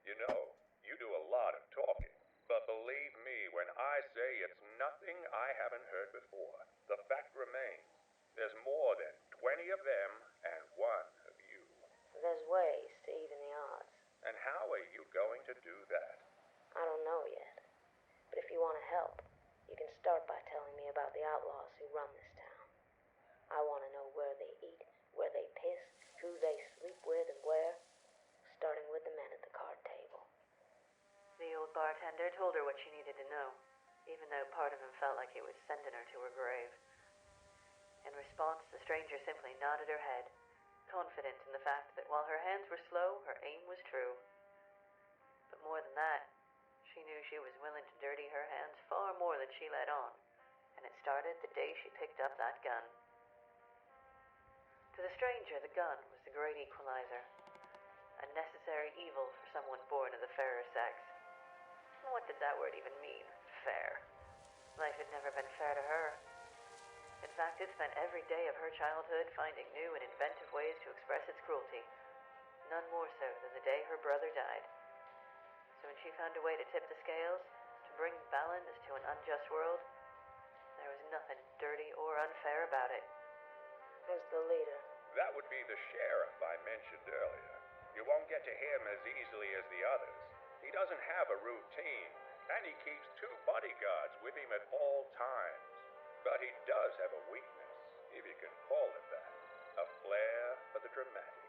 You know, you do a lot of talking. But believe me when I say it's nothing I haven't heard before. The fact remains, there's more than 20 of them and one of you. There's ways to even the odds. And how are you going to do that? I don't know yet. But if you want to help, you can start by telling me about the outlaws who run this town. I want to know where they eat, where they piss, who they sleep with and where, starting with the men at the card table. The old bartender told her what she needed to know, even though part of him felt like he was sending her to her grave. In response, the stranger simply nodded her head, confident in the fact that while her hands were slow, her aim was true. But more than that, she knew she was willing to dirty her hands far more than she let on, and it started the day she picked up that gun. To the stranger, the gun was the great equalizer, a necessary evil for someone born of the fairer sex. What did that word even mean, fair? Life had never been fair to her. In fact, it spent every day of her childhood finding new and inventive ways to express its cruelty, none more so than the day her brother died. So when she found a way to tip the scales, to bring balance to an unjust world, there was nothing dirty or unfair about it. Who's the leader? That would be the sheriff I mentioned earlier. You won't get to him as easily as the others. He doesn't have a routine, and he keeps 2 bodyguards with him at all times. But he does have a weakness, if you can call it that. A flair for the dramatic.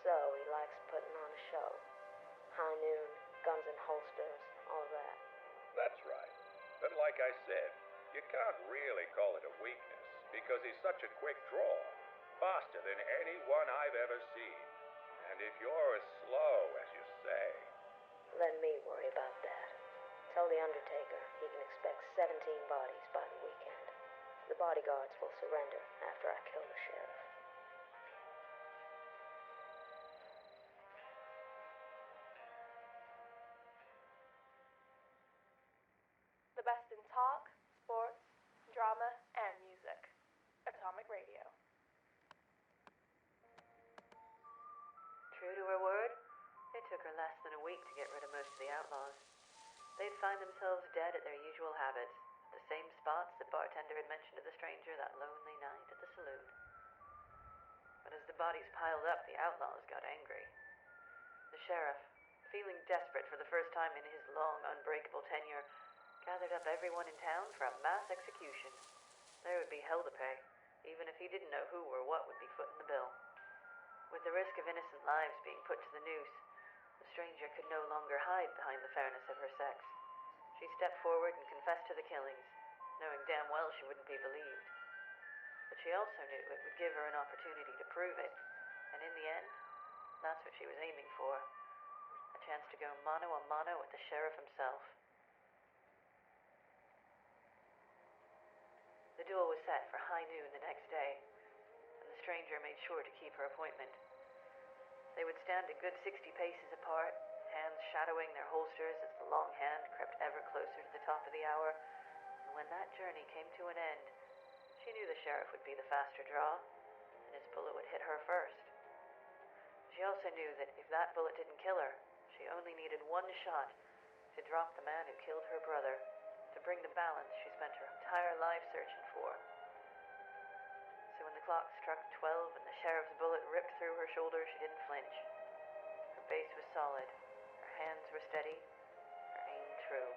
So he likes putting on a show. High noon, guns and holsters, all that. That's right. But like I said, you can't really call it a weakness, because he's such a quick draw. Faster than anyone I've ever seen. And if you're as slow as you say... Let me worry about that. Tell the Undertaker he can expect 17 bodies by the weekend. The bodyguards will surrender after I kill the sheriff. The best in talk, sports, drama, and music. Atomic Radio. True to her word, it took her less than a week to get rid of most of the outlaws. They'd find themselves dead at their usual habits, at the same spots the bartender had mentioned to the stranger that lonely night at the saloon. But as the bodies piled up, the outlaws got angry. The sheriff, feeling desperate for the first time in his long, unbreakable tenure, gathered up everyone in town for a mass execution. There would be hell to pay, even if he didn't know who or what would be footing the bill. With the risk of innocent lives being put to the noose, the stranger could no longer hide behind the fairness of her sex. She stepped forward and confessed to the killings, knowing damn well she wouldn't be believed. But she also knew it would give her an opportunity to prove it, and in the end, that's what she was aiming for. A chance to go mano a mano with the sheriff himself. The duel was set for high noon the next day, and the stranger made sure to keep her appointment. They would stand a good 60 paces apart, hands shadowing their holsters as the long hand crept ever closer to the top of the hour. And when that journey came to an end, she knew the sheriff would be the faster draw, and his bullet would hit her first. She also knew that if that bullet didn't kill her, she only needed one shot to drop the man who killed her brother, to bring the balance she spent her entire life searching for. So when the clock struck 12 and the sheriff's bullet ripped through her shoulder, she didn't flinch. Her base was solid, her hands were steady, her aim true.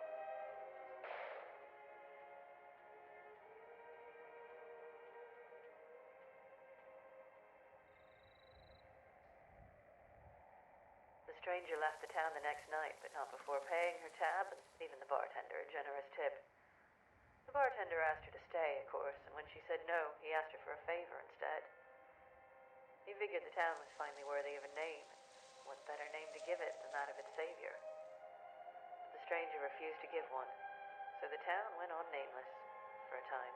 The stranger left the town the next night, but not before paying her tab and leaving the bartender a generous tip. The bartender asked her to stay, of course, and when she said no, he asked her for a favor instead. He figured the town was finally worthy of a name, and what better name to give it than that of its savior? But the stranger refused to give one, so the town went on nameless, for a time.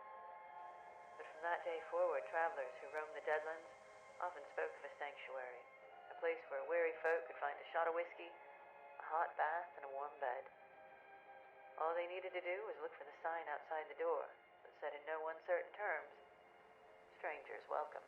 But from that day forward, travelers who roamed the Deadlands often spoke of a sanctuary, a place where weary folk could find a shot of whiskey, a hot bath, and a warm bed. All they needed to do was look for the sign outside the door that said in no uncertain terms, "Strangers welcome."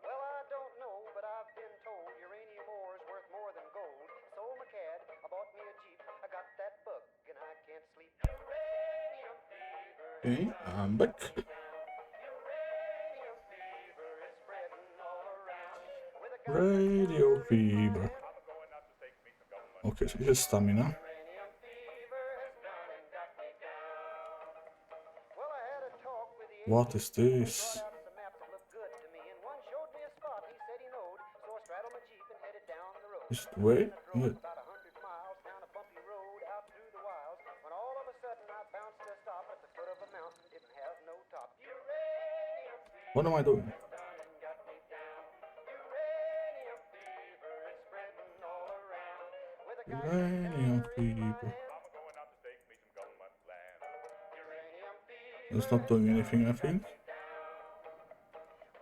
Well, I don't know, but I've been told uranium ore is worth more than gold. So, McCad, I bought me a Jeep. I got that bug, and I can't sleep. Uranium fever. Okay, I'm back. Radio fever. Okay, so here's stamina. What is this? Just wait. Wait. What am I doing? Uranium fever. It's not doing anything, I think.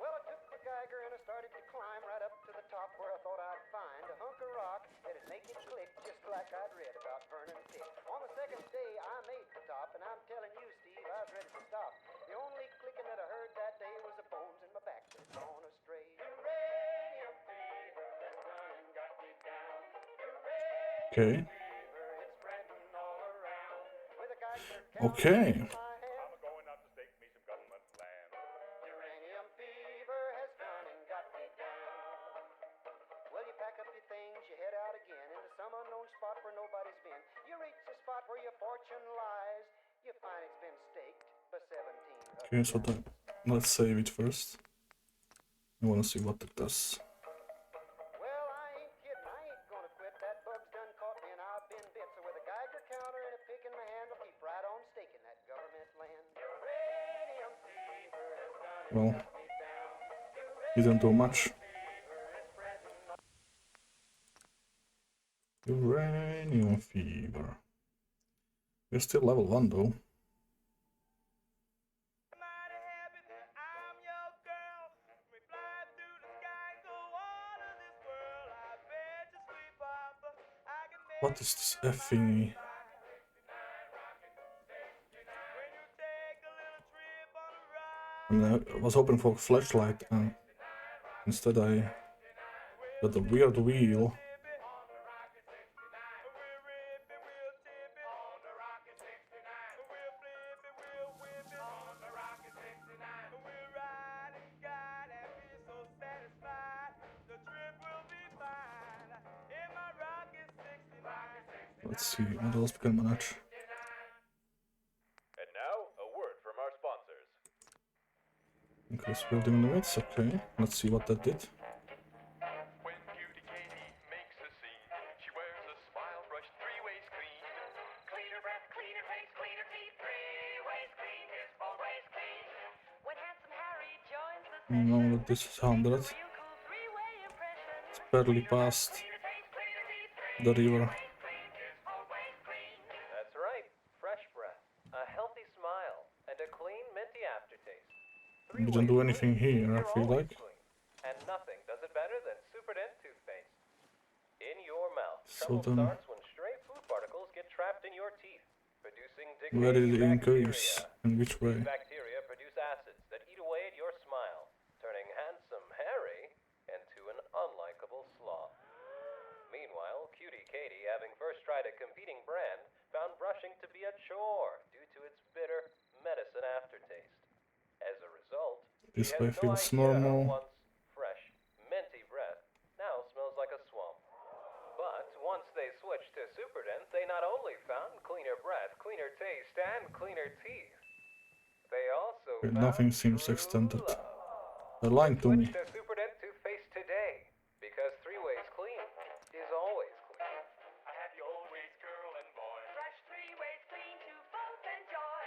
Well, I took the Geiger and I started to climb right up to the top where I thought I'd find a hunk of rock that'd make it click just like I'd read about Vernon Pick. On the second day, I made the top, and I'm telling you, Steve, I was ready to stop. The only clicking that I heard that day was the bones in my back that had gone astray. Uranium fever has run and got me down. Okay. Okay. your things, you head out again into some unknown spot where nobody's been. You reach the spot where your fortune lies. You find it's been staked by 17 Okay, so let's save it first. I wanna see what it does. Well, I ain't kidding. I ain't gonna quit. That bug's done caught me and I've been bit. So with a Geiger counter and a pick in my hand, I'll keep right on staking that government land. Uranium fever has done Well, got me down. didn't do much. Uranium fever. We're still level 1 though. What is this F thingy? I mean, I was hoping for a flashlight and instead I got a weird wheel. Let's see what else we can manage. And now, a word from our sponsors. Increase building limits, okay. Let's see what that did. When Cutie Katie makes a scene, she wears a smile brush 3 ways clean. Cleaner breath, cleaner face, cleaner teeth, 3 ways clean is always clean. When handsome Harry joins the Now that this is 100, it's barely past the river. That's right. Fresh breath, a healthy smile, and a clean, minty aftertaste. We didn't do anything here, I feel like. And nothing does it better than Superdent toothpaste. In your mouth, So trouble then, starts when stray food particles get trapped in your teeth, producing where did it decaying increase? bacteria. In which way? These bacteria produce acids that eat away at your smile, turning handsome Harry into an unlikable sloth. Meanwhile, Cutie Katie, having first tried a competing brand, found brushing to be a chore due to its bitter medicine aftertaste. As a result, This she way has no feels idea normal. how once fresh, minty breath now smells like a swamp. But once they switched to Superdent, they not only found cleaner breath, cleaner taste, and cleaner teeth, they also Okay, found nothing seems true extended. love. They're lying to me. Switch to Superdent toothpaste today, because 3 ways clean is always clean. I have you always, girl and boy. Fresh 3 ways clean to both enjoy.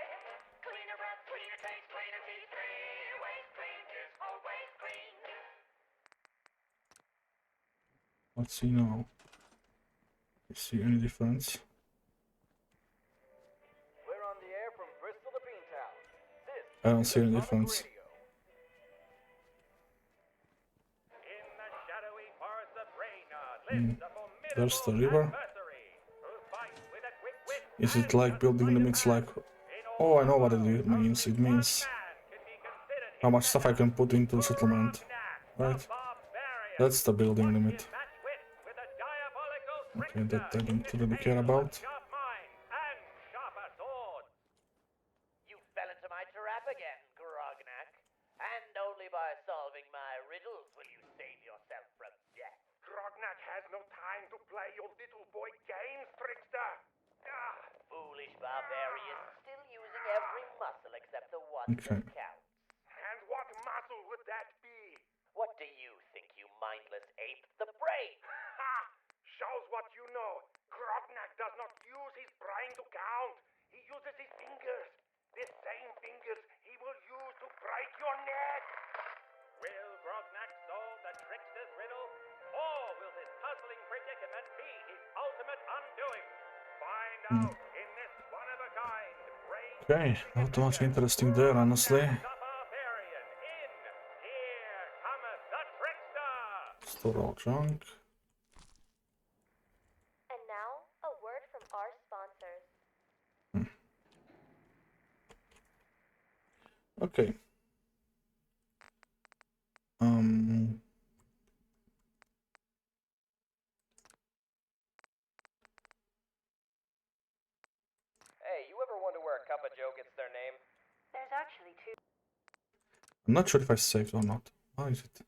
Cleaner breath, cleaner taste, cleaner teeth, 3 ways clean is always clean. Let's see now. You see any difference? We're on the air from Bristol to Beantown. This I don't see any difference. In the shadowy forest of Reynard Hmm. lives a formidable There's the river. adversary who fights with a quick wit Is it like building limits like... Oh, I know what it means. It means how much stuff I can put into the settlement. Right? That's the building limit. Okay, that I don't really care about. You fell into my trap again, Grognak. And only by solving my riddles will you save yourself from death. Grognak has no time to play your little boy games, trickster. Foolish barbarian, still using every muscle except the one Okay. that counts. And what muscle would that be? What do you think, you mindless ape? The brain! Ha! Shows what you know. Grognak does not use his brain to count. He uses his fingers. The same fingers he will use to break your neck. Will Grognak solve the trickster's riddle? Or will his puzzling predicament be his ultimate undoing? Find out in this one-of-a-kind brain... Okay, not much interesting there, honestly. Store all junk. And now, a word from our sponsors. Okay. Hey, you ever wonder where a cup of Joe gets their name? There's actually two I'm not sure if I saved or not. How is it?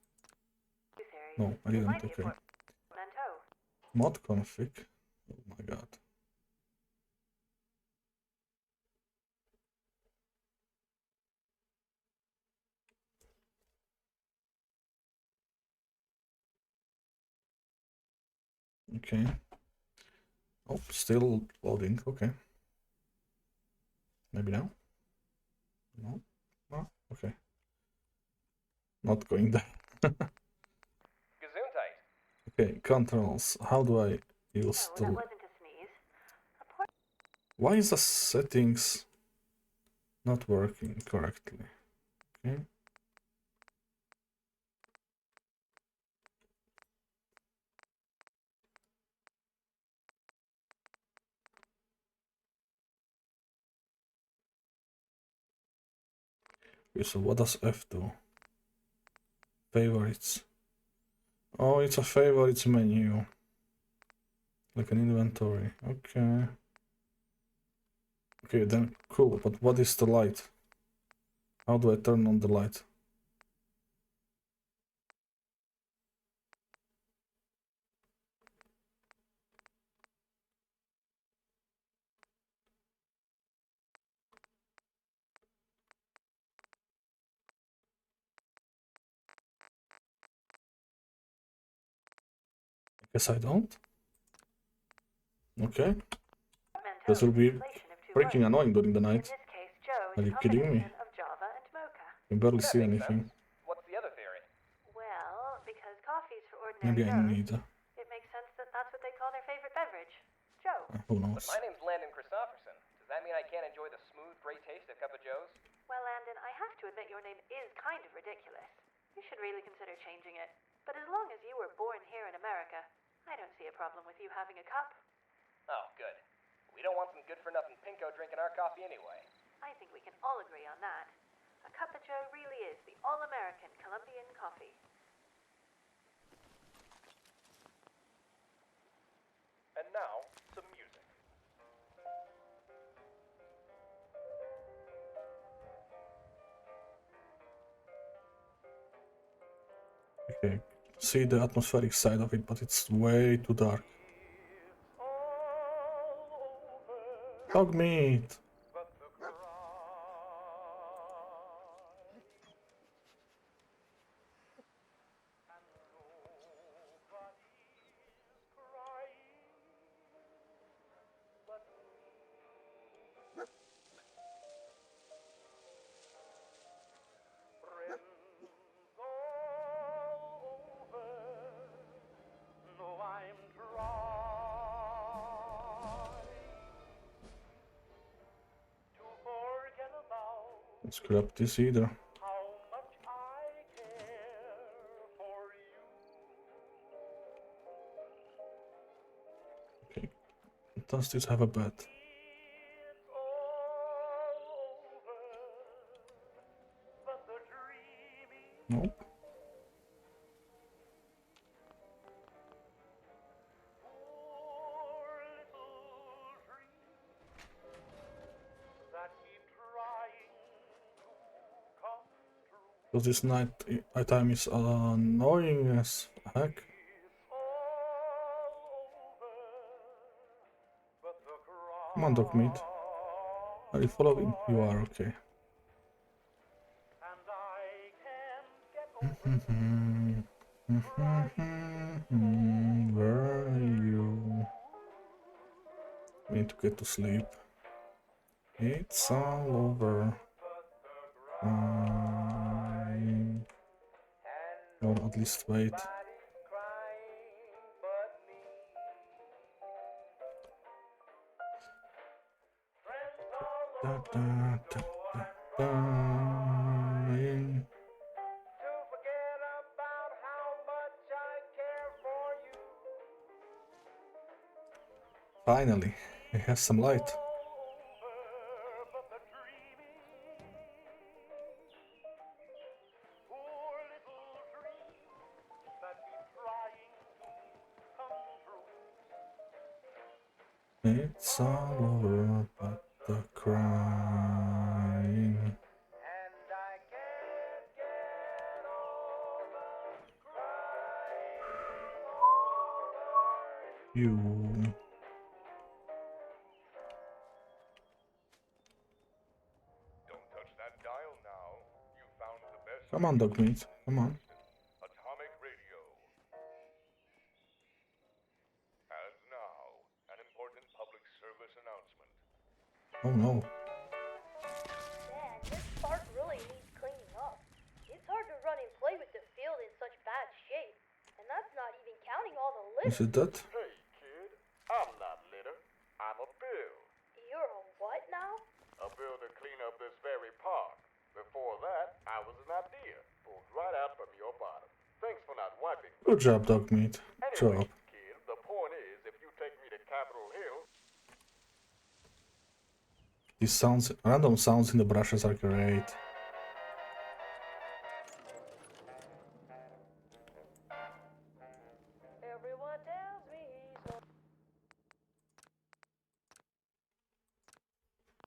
theories. No, I It didn't. might be a Okay. portmanteau. Mod config. Oh my god. Okay. Oh, still loading. Okay. Maybe now? No? No? Okay. Not going there. Gesundheit. Okay, controls. How do I use Oh, the... that wasn't a sneeze. Why is the settings not working correctly? Okay. Okay, so what does F do? Favorites. Oh, it's a favorites menu. Like an inventory. Okay. Okay, then cool. But what is the light? How do I turn on the light? I guess I don't. Okay. This will be freaking annoying during the night. Are you kidding me? I can barely see anything. What's the other theory? Well, because coffee's for ordinary Maybe I Joes, need it makes sense that that's what they call their favorite beverage. Joe. who But knows? my name's Landon Christopherson. Does that mean I can't enjoy the smooth, great taste of Cup of Joe's? Well, Landon, I have to admit your name is kind of ridiculous. You should really consider changing it. But as long as you were born here in America, I don't see a problem with you having a cup. Oh, good. We don't want some good-for-nothing pinko drinking our coffee anyway. I think we can all agree on that. A Cup of Joe really is the all-American Colombian coffee. And now, some music. Okay. See the atmospheric side of it, but it's way too dark. Dog meat! Let's grab this either. Okay. Does this have a bed? Nope. Because this night time is annoying as heck. Come on, dog meat. Are you following? You are, okay. Where are you? We need to get to sleep. It's all over. Or at least wait. Da, da, da, da, Finally, it has some light. It's all over but the crying. You. Don't touch that dial now. You found the best. Come on, dog meat. Come on. Atomic radio. And now, an important public service announcement. Oh no. Man, this park really needs cleaning up. It's hard to run and play with the field in such bad shape. And that's not even counting all the litter. Is it that? Hey, kid. I'm not litter. I'm a bill. You're a what now? A bill to clean up this very park. Before that, I was an idea. Pulled right out from your bottom. Thanks for not wiping. Good job, dog meat. Anyway, Job. kid, the point is, if you take me to Capitol Hill, These sounds, random sounds in the brushes are great. Everyone tells me he's no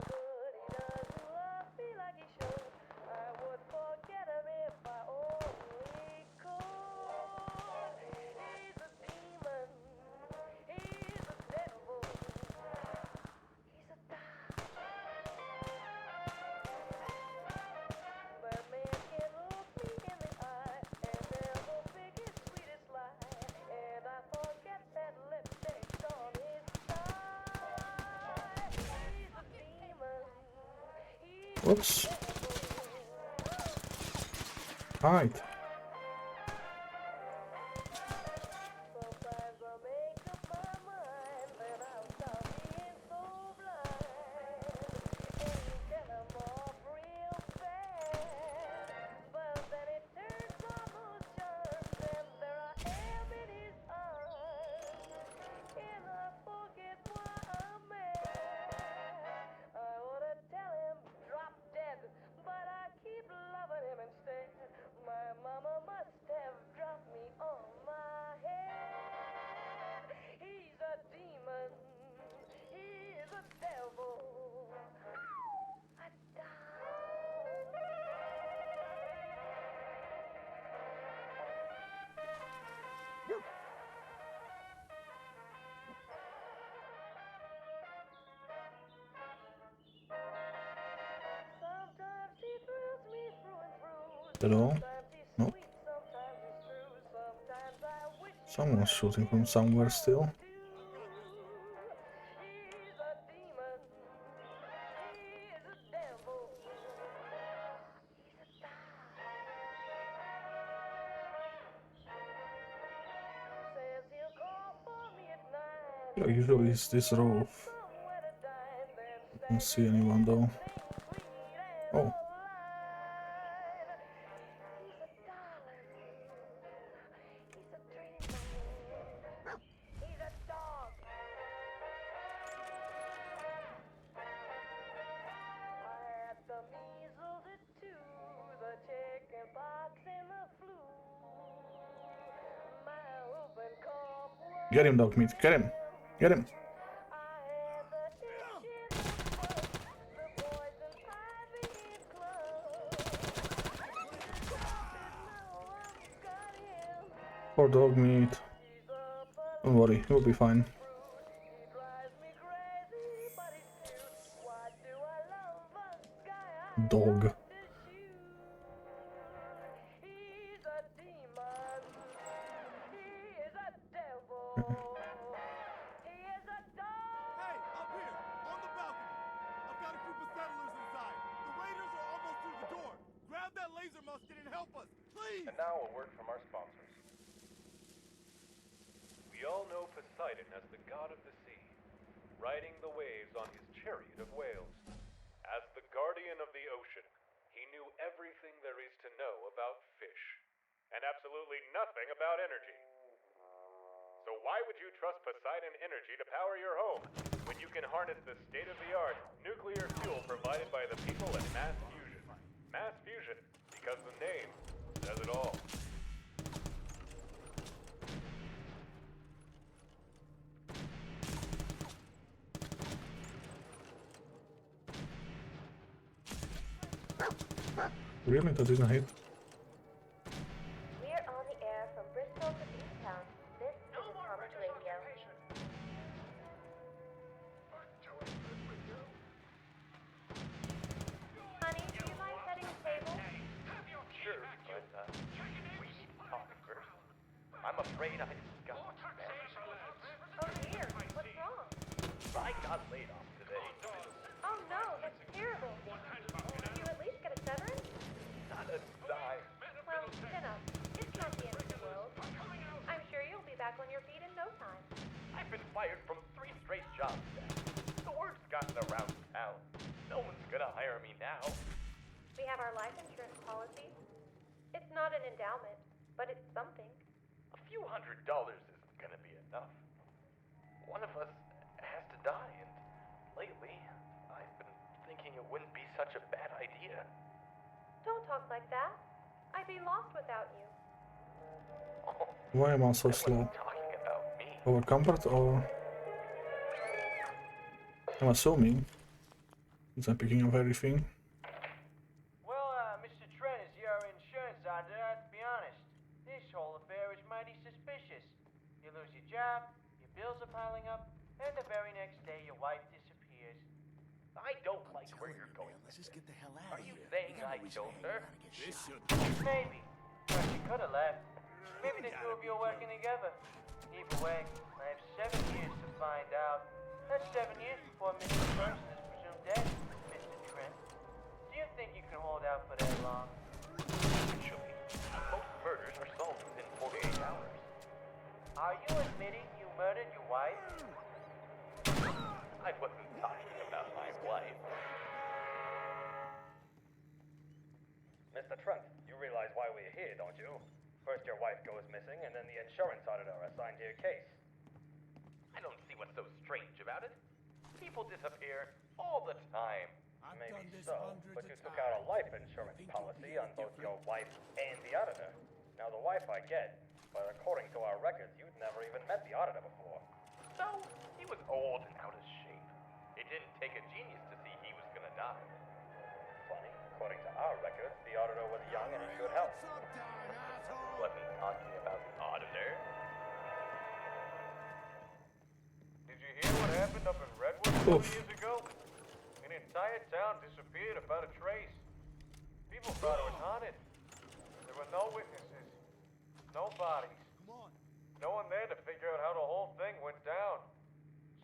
good. He doesn't love me like he should. I would forget him if I only could. He's a demon. He's a devil. He's a but man can look me in the eye and never pick his sweetest lie. And I forget that lipstick's on his thigh. He's a demon. He's Whoops. Hide. sometimes I make up my mind that I'll stop being so blind and get him off real fast. But then it turns on those charms and there I am in his arms and I forget why I'm mad. I wanna tell him drop dead, but I keep loving him instead. My mama must have dropped me on my head. He's a demon. He's a devil. A Sometimes he thrills me through and through. At all? Sometimes he's Nope. sweet, sometimes he's true. Sometimes I wish Someone's shooting from somewhere still. he's a demon. He's a devil. He's a says he'll call for me at 9. Yeah, usually it's this row of... Somewhere to dine, then I don't see anyone though. Oh. he's a darling. He's a dreamer. He's a dog. I had the measles, the 2, the chicken pox, and the flu. My whooping cough was Get him, dog meat. Get him. Get him. I had the itches, the poison ivy in club. Now I've got him. Poor dog meat. He's a Don't worry, he'll be fine. he drives me crazy, but he's cute. Why do I love a guy I Dog. love to shoot? He's a demon. He is a devil. He is a dog. Hey, up here, on the balcony. I've got a group of settlers inside. The raiders are almost through the door. Grab that laser musket and help us, please! And now a word from our sponsors. We all know Poseidon as the god of the sea, riding the waves on his chariot of whales. As the guardian of the ocean, he knew everything there is to know about fish, and absolutely nothing about energy. So why would you trust Poseidon Energy to power your home, when you can harness the state-of-the-art nuclear fuel provided by the people at Mass Fusion? Mass Fusion, because the name says it all. Really? That didn't hit? We're on the air from Bristol to Beachtown. This is Atomic Radio. I'm afraid I got married. Oh dear, what's wrong? I got laid off today. Oh no, that's terrible. Did you at least get a severance? Not a dime. Well, chin up. It's not the end of the world. I'm sure you'll be back on your feet in no time. I've been fired from 3 straight jobs now. The word's gotten around town. No one's gonna hire me now. We have our life insurance policy. It's not an endowment, but it's something. A few $100s isn't gonna be enough. One of us has to die, and lately, I've been thinking it wouldn't be such a bad idea. Don't talk like that. I'd be lost without you. Why am I so slow? Talking about me. Over comfort or... I'm assuming. Since I'm picking up everything. Well, Mr. Trent is your insurance auditor. I have to be honest. This whole affair is mighty suspicious. You lose your job, your bills are piling up, and the very next day your wife disappears. I don't like where you're going. Let's just get the hell out Are of you here. saying We got I no reason killed to her? hang around and get shot. Maybe. But she could have left. Maybe the two of you are working together. Either way, I have 7 years to find out. That's 7 years before Mr. Person is presumed dead, Mr. Trent. Do you think you can hold out for that long? Actually, most murders are solved within 48 hours. Are you admitting you murdered your wife? I wasn't talking about my wife. Mr. Trent, you realize why we're here, don't you? First your wife goes missing, and then the insurance auditor assigned to your case. I don't see what's so strange about it. People disappear all the time. Maybe so, but you took out a life insurance policy on both your wife and the auditor. Now the wife I get, but according to our records, you'd never even met the auditor before. So, he was old and out of shape. It didn't take a genius to see he was gonna die. Funny, according to our records, the auditor was young and in good health. Wasn't talking about the auditor. Did you hear what happened up in Redwood a couple years ago? An entire town disappeared without a trace. People thought it was haunted. There were no witnesses, no bodies, no one there to figure out how the whole thing went down.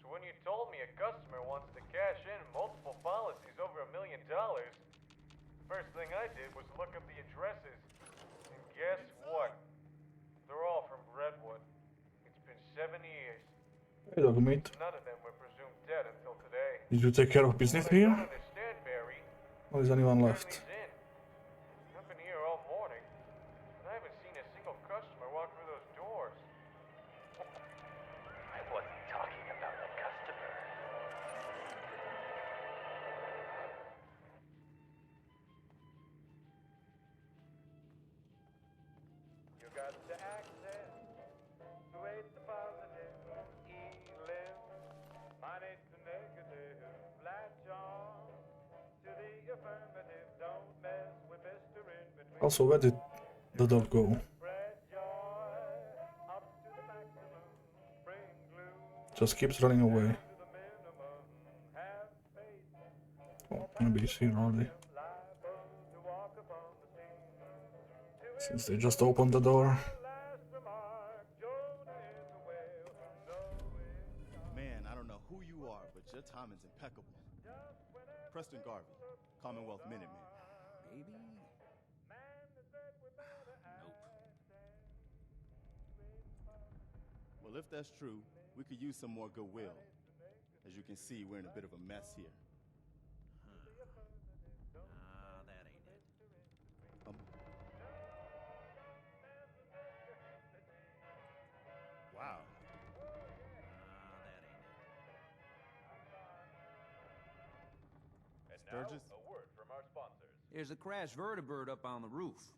So when you told me a customer wants to cash in multiple policies over $1 million, first thing I did was look up the addresses. And guess what? They're all from Redwood. It's been 7 years. Hey, dog meat. None of them were presumed dead until today. Did you take care of business here? I don't understand, Barry. Or is anyone left? I've been here all morning, and I haven't seen a single customer walk through those doors. I wasn't talking about a customer. You got the accent, wait the positive, E-live, minus the negative, latch on to the affirmative, don't mess with Mr. In Between. Also, where did the dog go? Just keeps running away. Oh, maybe he's here already. Since they just opened the door. Man, I don't know who you are, but your timing's impeccable. Preston Garvey, Commonwealth Minuteman. Maybe? Nope. Well, if that's true, we could use some more goodwill. As you can see, we're in a bit of a mess here. That ain't it. Wow. That ain't it. And now, Sturgis? a word from our sponsors. There's a crashed vertibird up on the roof.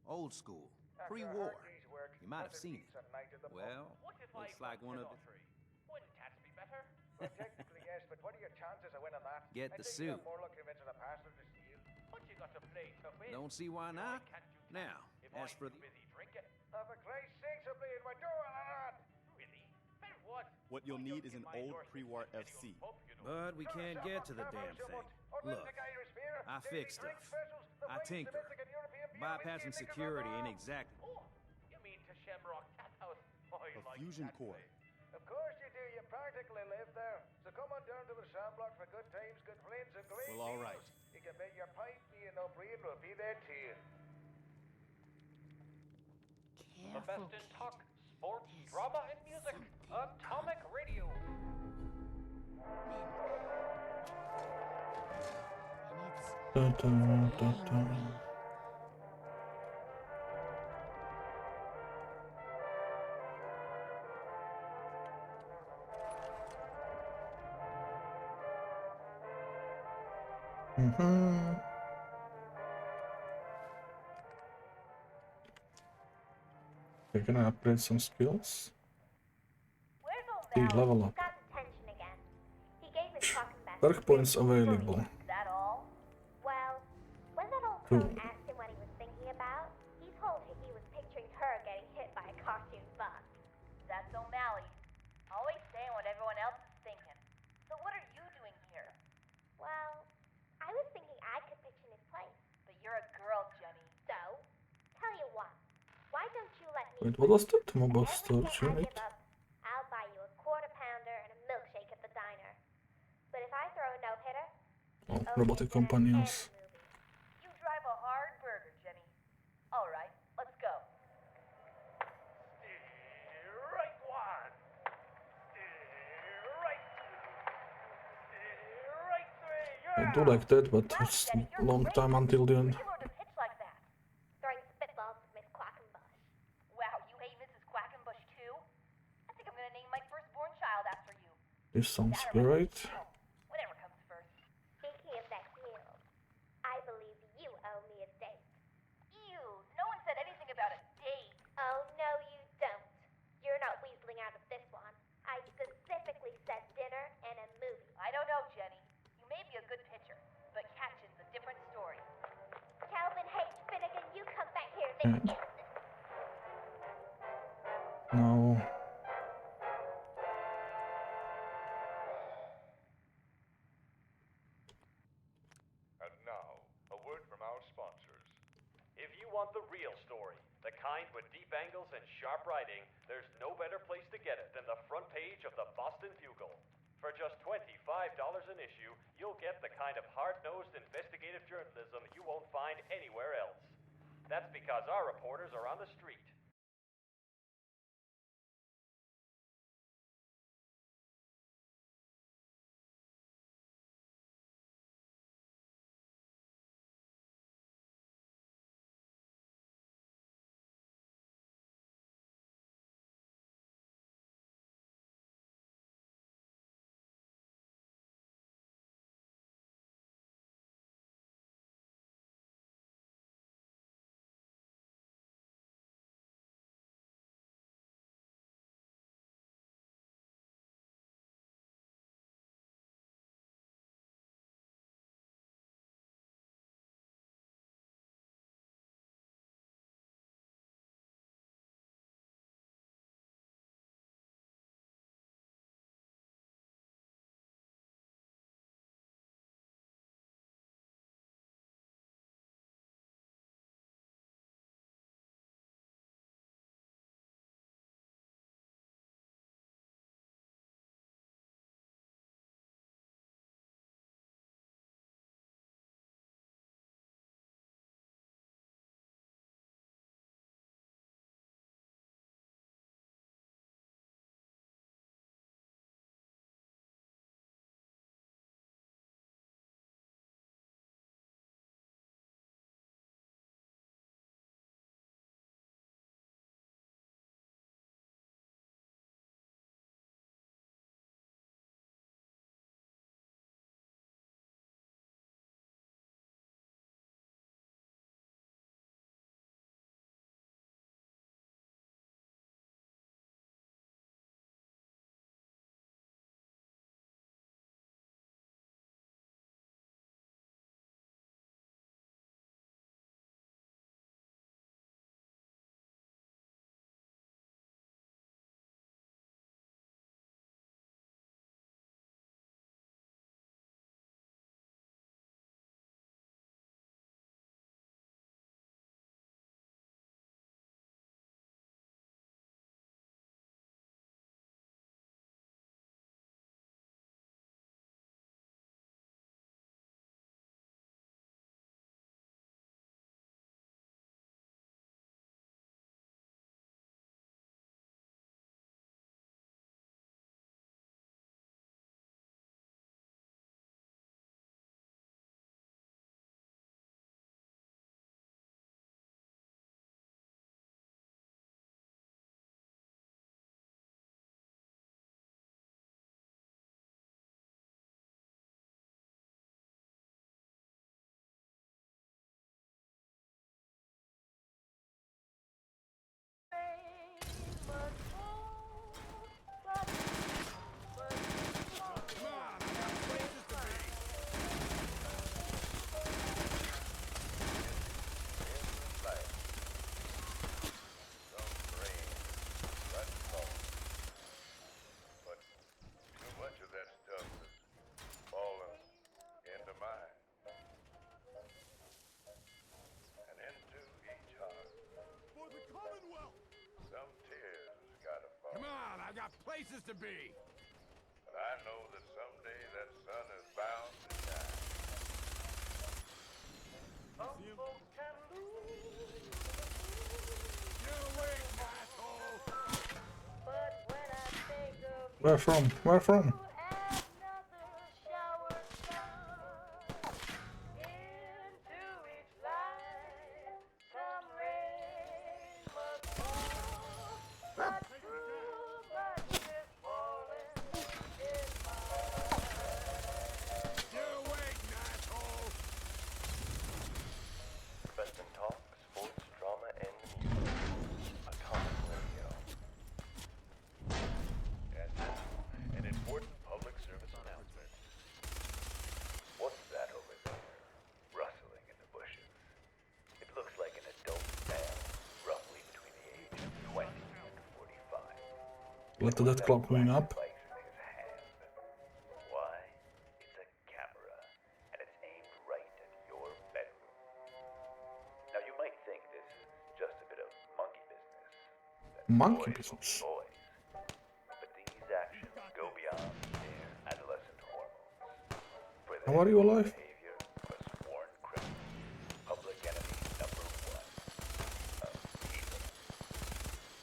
Old school. Pre-war. You might have seen it. Well, looks like one of the... Wouldn't cats be better? Well, technically, yes, but what are your chances of winning that? Get the suit. More luck convincing a passenger to steal. But you got to play to win. Don't see why not. Now, as for the... Busy drinking. For Christ's sakes, I'm bleeding my door, lad! Really? Then what? What you'll need is an old pre-war FC. But we can't get to the damn thing. Look, I fix stuff. I tinker. Bypassing security ain't exactly... You mean to Shamrock Tap House. I A like fusion that core. place. Of course you do. You practically live there. So come on down to the Shamblock for good times, good friends, and great Well, all deals. right. You can bet your pint me and O'Brien will be there too. The best in talk, sports, drama, and music. Atomic Radio. Da, da, da, da. We're gonna upgrade some skills. Where's old The Valley? level He's up. got detention again. He gave his talking back. Dark points available. Is that all? Well, when that old Cool. crone asked him what he was thinking about, he told her he was picturing her getting hit by a cartoon bus. That's O'Malley. Always saying what everyone else is thinking. So what are you doing here? Well, I was thinking I could pitch in his place. But you're a girl, Jenny. So, tell you what, why don't you let me Wait, what was that? and Mobile every storage cent I unit? give up, I'll buy you a quarter pounder and a milkshake at the diner. But if I throw a no-hitter, Oh, robotic companions. You drive a hard burger, Jenny. All right, let's go. Right one. Right two. Right three. I do like that, but it's a long time until the end. You learned to pitch like that. throwing spitballs with Miss Quackenbush. Wow, you hate Mrs. Quackenbush too? I think I'm gonna name my firstborn child after you. This sounds great. Whatever comes first. Speaking of next meal, I believe you owe me a date. Ew, no one said anything about a date. Oh, no, you don't. You're not weaseling out of this one. I specifically said dinner and a movie. I don't know, Jenny. You may be a good pitcher, but catching's a different story. Calvin H. Finnegan, you come back here this And instant. now, And now, a word from our sponsors. If you want the real story, the kind with deep angles and sharp writing, there's no better place to get it than the front page of the Boston Bugle. For just $25 an issue, you'll get the kind of hard-nosed investigative journalism you won't find anywhere else. That's because our reporters are on the street, I got places to be. But I know that someday that sun is bound to shine. Some folks can lose. You're awake, asshole. But when I think of Where from? Where from? another shower sun into each line, some rain must fall. But too much is falling in You're awake, asshole. Preston Talk, sports, drama, and music. Atomic Radio. And now, an important public service announcement. What's that over there, rustling in the bushes? It looks like an adult male, roughly between the age of 20 and 45. Let that clock ring up. Device in his hand. Why? It's a camera, and it's aimed right at your bedroom. Now you might think this is just a bit of monkey business. Monkey business. Boys. But these actions go beyond mere adolescent hormones. For How are you alive? behavior of a sworn criminal, public enemy number one of evil.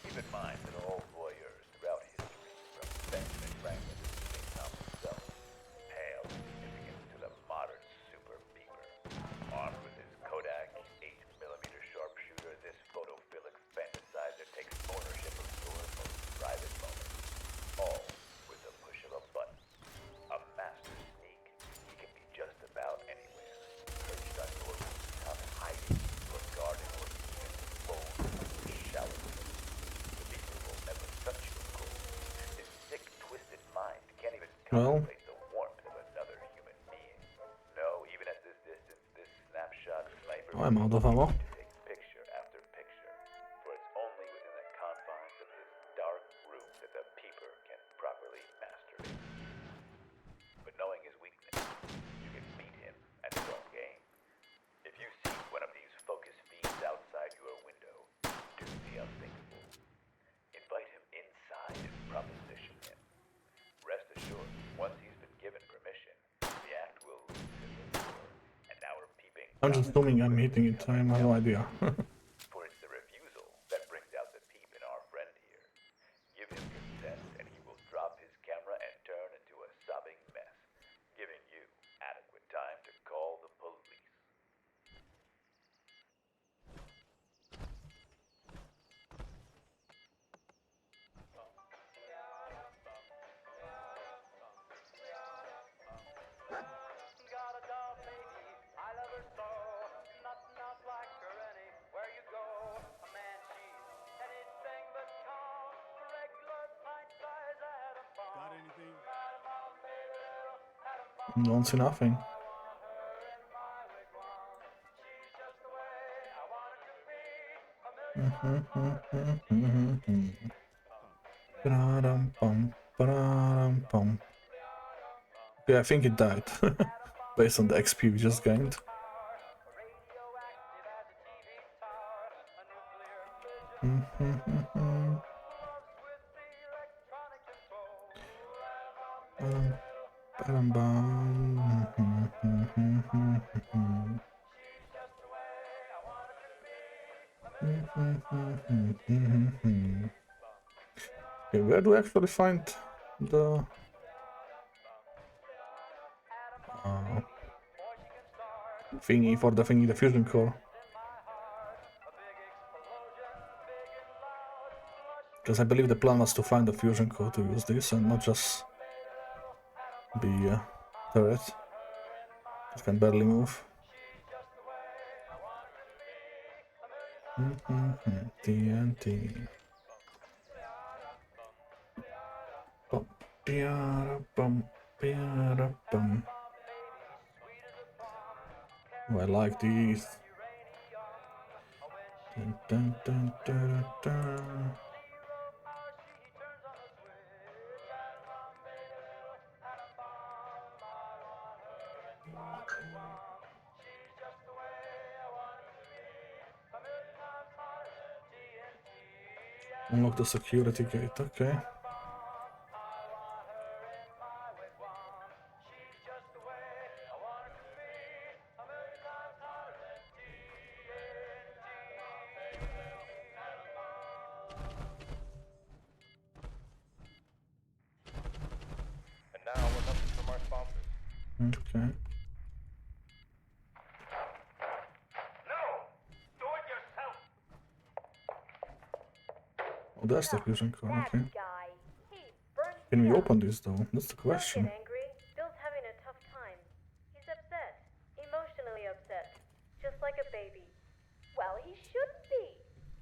Keep in mind that all voyeurs throughout history, from Benjamin Franklin to King Thomas himself, pale in significance to the modern super beeper. Armed with his Kodak 8mm sharpshooter, this photophilic fantasizer takes ownership of your most private moments. All with the push of a button. A master sneak. He can be just about anywhere. Perched on your rooftop, hiding, put guard in, or even flown from the shower. The beeper will never touch you, of course. His sick, twisted mind can't even Well, contemplate the warmth of another human being. No, even at this distance, this snapshot sniper I'm out of ammo. takes picture after picture. For it's only within the confines of his dark room that the peeper can properly masturbate. But knowing his weakness, you can beat him at his own game. If you see one of these focus fiends outside your window, do the unthinkable. Invite him inside and proposition him. Rest assured, once he's been given permission, the act will lose its allure, and our peeping I'm just assuming I'm hitting it. I have no idea. for it's the refusal that brings out the peep in our friend here. Give him consent, and he will drop his camera and turn into a sobbing mess, giving you adequate time to call the police. Got a doll baby, I love her so. Nothing else like her anywhere you go. A man, she's anything but calm. Regular pint size atom bomb. Got anything? Atom bomb, baby, little atom bomb. Don't see nothing. I want her in my wigwam. She's just the way I want her to be. A million miles apart. Ba-da-dum-bum, ba-da-dum-bum. Okay, I think it died. Based on the XP we just gained. Okay, where do I actually find the thingy for the thingy, the fusion core? Because I believe the plan was to find the fusion core to use this and not just be a turret. It can barely move. TNT. Oh, I like these. Dun, dun, dun, dun, dun. Unlock the security gate, okay. Okay. Oh, that's the fusion code, okay. Can we open this though? That's the question. Don't get angry. Bill's having a tough time. He's upset. Emotionally upset. Just like a baby. Well, he shouldn't be.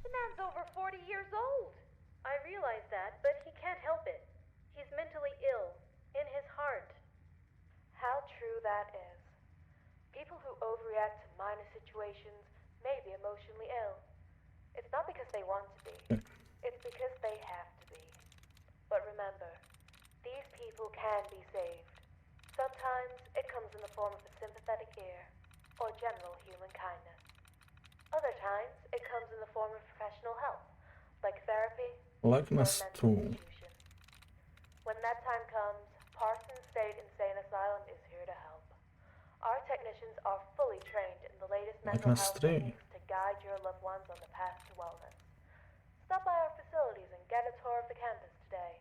The man's over 40 years old. I realize that, but he can't help it. He's mentally ill. In his heart. How true that is. People who overreact to minor situations may be emotionally ill. It's not because they want to be. It's because they have to be. But remember, these people can be saved. Sometimes it comes in the form of a sympathetic ear or general human kindness. Other times it comes in the form of professional help, like therapy or a Likeness mental to... institution. When that time comes, Parsons State Insane Asylum is here to help. Our technicians are fully trained in the latest mental Likeness health 3. techniques to guide your loved ones on the path to wellness. Stop by our facilities and get a tour of the campus today.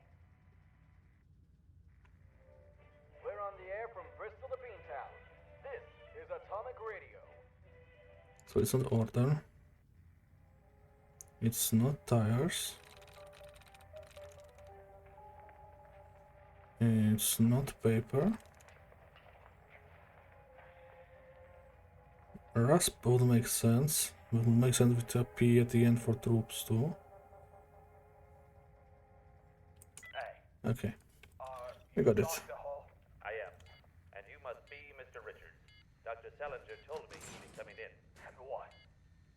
We're on the air from Bristol to Beantown. This is Atomic Radio. So it's an order. It's not tires. It's not paper. Rasp would make sense. Would make sense with a P at the end for troops too. Okay. We got it. I am. And you must be Mr. Richards. Dr. Salinger told me he'd be coming in. And what?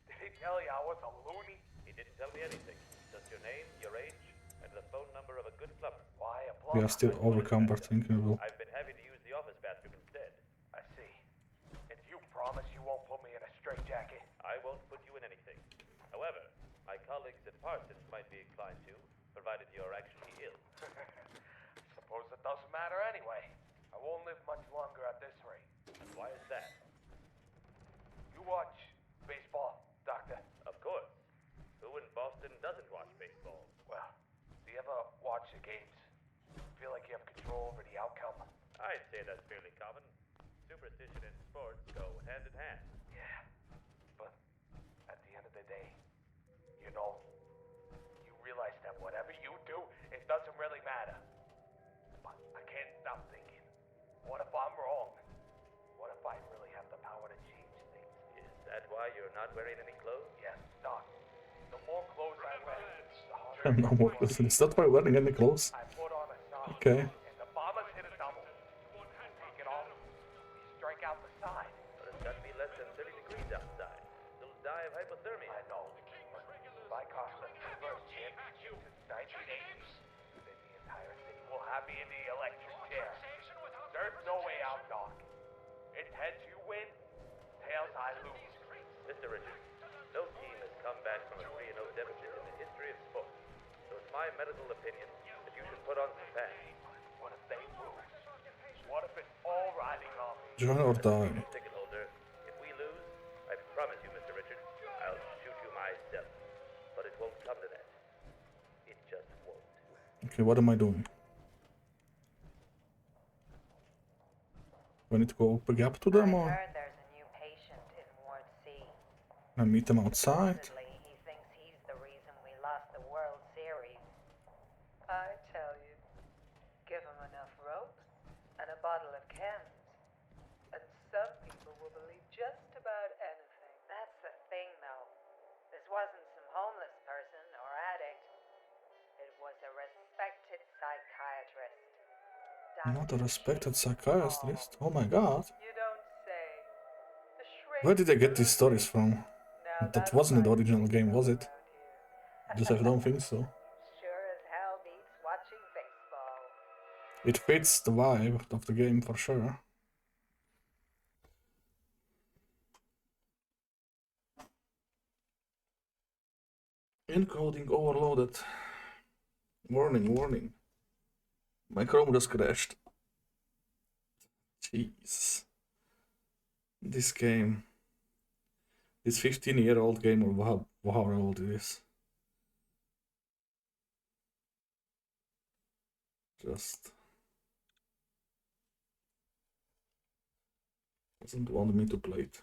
Did he tell you I was a loony? He didn't tell me anything. Just your name, your age, and the phone number of a good plumber. Why, a We plumber? are still overcumbered, thinking about. I've been having to use the office bathroom instead. I see. And you promise you won't put me in a straitjacket? I won't put you in anything. However, my colleagues at Parsons might be inclined to, provided you're actually ill. Suppose it doesn't matter anyway. I won't live much longer at this rate. And why is that? You watch baseball, Doctor? Of course. Who in Boston doesn't watch baseball? Well, do you ever watch the games? Feel like you have control over the outcome? I'd say that's fairly common. Superstition and sports go hand in hand. Yeah, but at the end of the day, you know, you realize that whatever you do, it doesn't really matter. But I can't stop thinking, what if I'm wrong? What if I really have the power to change things? Is that why you're not wearing any clothes? Yes, Doc. The more clothes I wear, the harder No more clothes. It's not why wearing any clothes. I put on a sock. Okay. And the bombers hit a double. Take it off, we strike out the side. But it's got to be less than 30 degrees outside. You'll die of hypothermia. I know. But if I cost the first chip since 1980, then the entire city will have me in the electric chair. There's no way out, Doc. It's heads you win, tails I lose. Mr. Richards, no team has come back from a 3-0 deficit in the history of sports. So it's my medical opinion that you should put on some pants. What if they lose? What if it's all riding on me? Join or die. Ticket holder, if we lose, I promise you, Mr. Richards, I'll shoot you myself. But it won't come to that. It just won't. Okay, what am I doing? Do I need to go big up to them or Heard there's a new patient in Ward C. I meet them outside? Supposedly, he thinks he's the reason we lost the World Series. I tell you, give him enough rope and a bottle of cans, and some people will believe just about anything. That's the thing, though. This wasn't some homeless person or addict. It was a respected psychiatrist. Not a respected psychiatrist. Oh my god. You don't say. The shrink Where did they get these stories from? That wasn't the original game, was it? Just I don't think so. sure as hell beats watching baseball. It fits the vibe of the game for sure. Encoding overloaded. Warning, warning. My Chrome just crashed. Jeez. This game. This 15-year-old game, or how old it is. Just Doesn't want me to play it.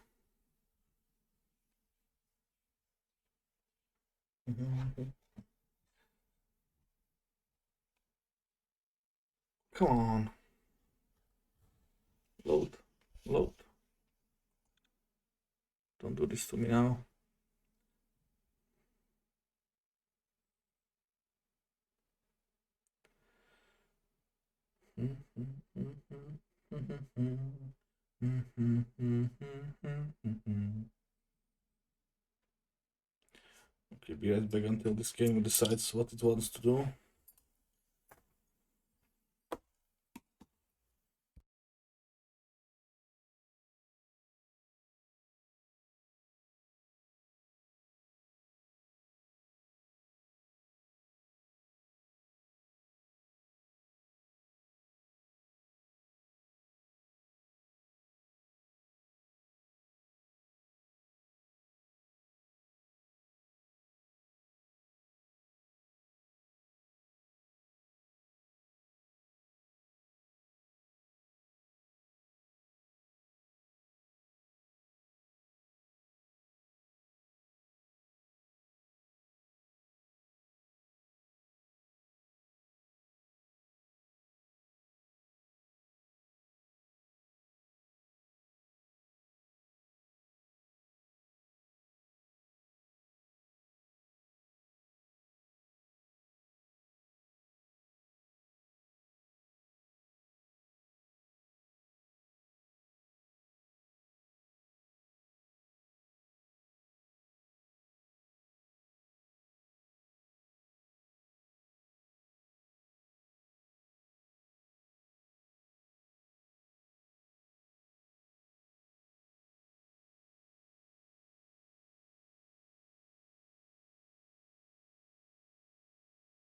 Come on. Load. Load. Don't do this to me now. Okay, be right back until this game decides what it wants to do.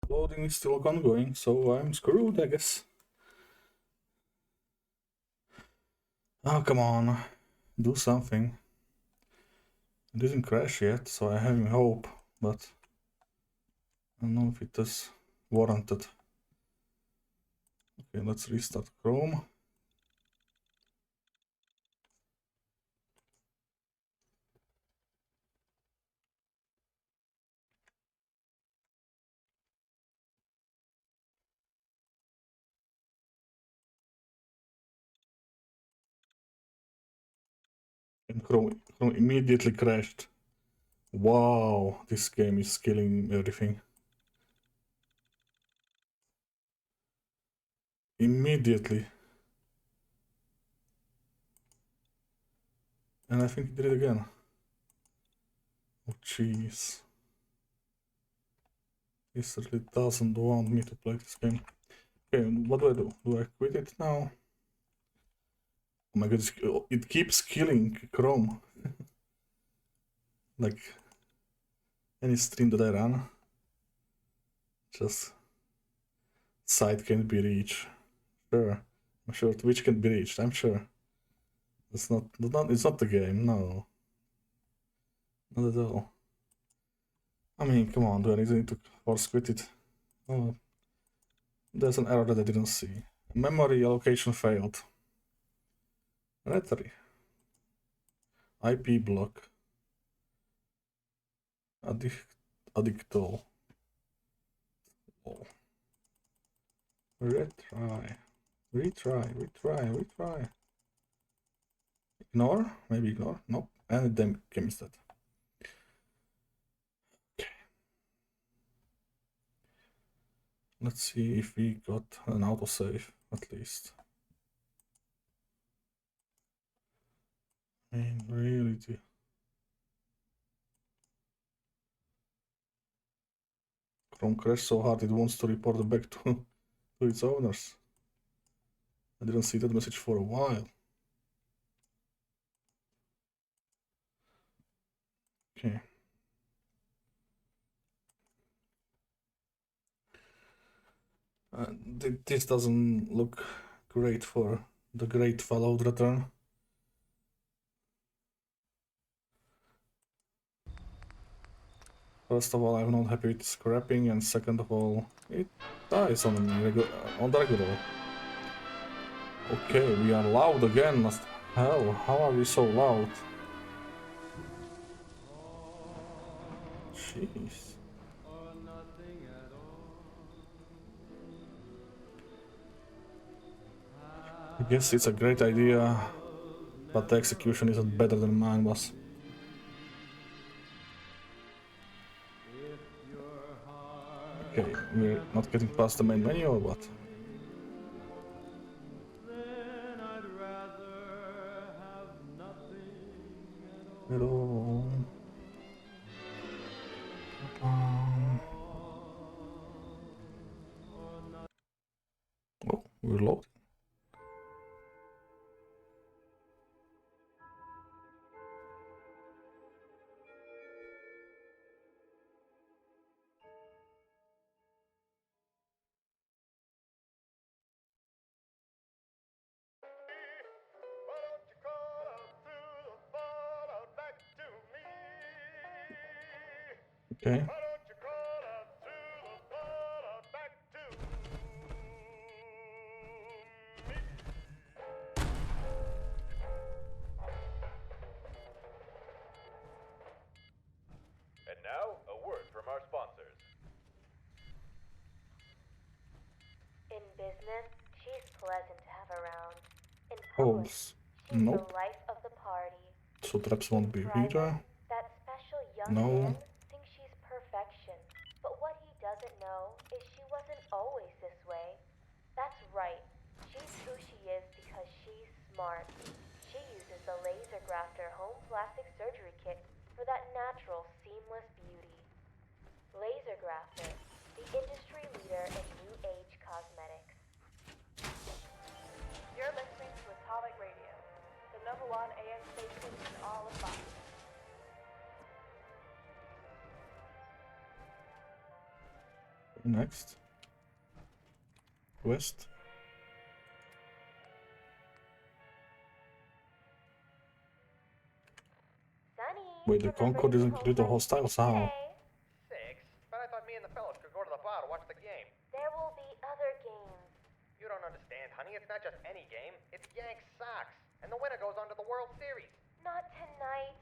Loading is still ongoing, so I'm screwed, I guess. Oh, come on. Do something. It didn't crash yet, so I'm having hope, but I don't know if it is warranted. Okay, let's restart Chrome. And Chrome immediately crashed. Wow, this game is killing everything. Immediately. And I think it did it again. Oh jeez. This really doesn't want me to play this game. Okay, what do? Do I quit it now? Oh my god, it keeps killing Chrome. Like any stream that I run. Just site can't be reached. Sure. I'm sure Twitch can be reached, I'm sure. It's not the game, no. Not at all. I mean, come on, do I need to force quit it? Oh, there's an error that I didn't see. Memory allocation failed. Retry. IP block. Addictol. Oh. Retry. Retry. Ignore? Maybe ignore? Nope. And it then came instead. Okay. Let's see if we got an autosave, at least. I mean, really, Chrome crashed so hard it wants to report it back to its owners. I didn't see that message for a while. Okay. This doesn't look great for the great Fallout return. First of all, I'm not happy with scrapping, and second of all, it dies on the regular. Okay, we are loud again. How are we so loud? Jeez. I guess it's a great idea, but the execution isn't better than mine was. Okay, we're not getting past the main menu or what? Hello. Oh, we're loading. Okay. And now, a word from our sponsors. In business, she's pleasant to have around. In public, Holes. she's Nope. the life of the party. So traps won't be here. That special young No. man thinks she's perfection. But what he doesn't know is she wasn't always this way. That's right. She's who she is because she's smart. She uses the laser grafter home plastic surgery kit for that natural, seamless beauty. Laser grafter, the industry leader in new age cosmetics. You're listening to Atomic Radio, the #1 AM station in all of Boston. Next. West. Wait, the Concord is included the hostiles? How? 6? But I thought me and the fellas could go to the bar to watch the game. There will be other games. You don't understand, honey. It's not just any game. It's Yanks Sox. And the winner goes on to the World Series. Not tonight.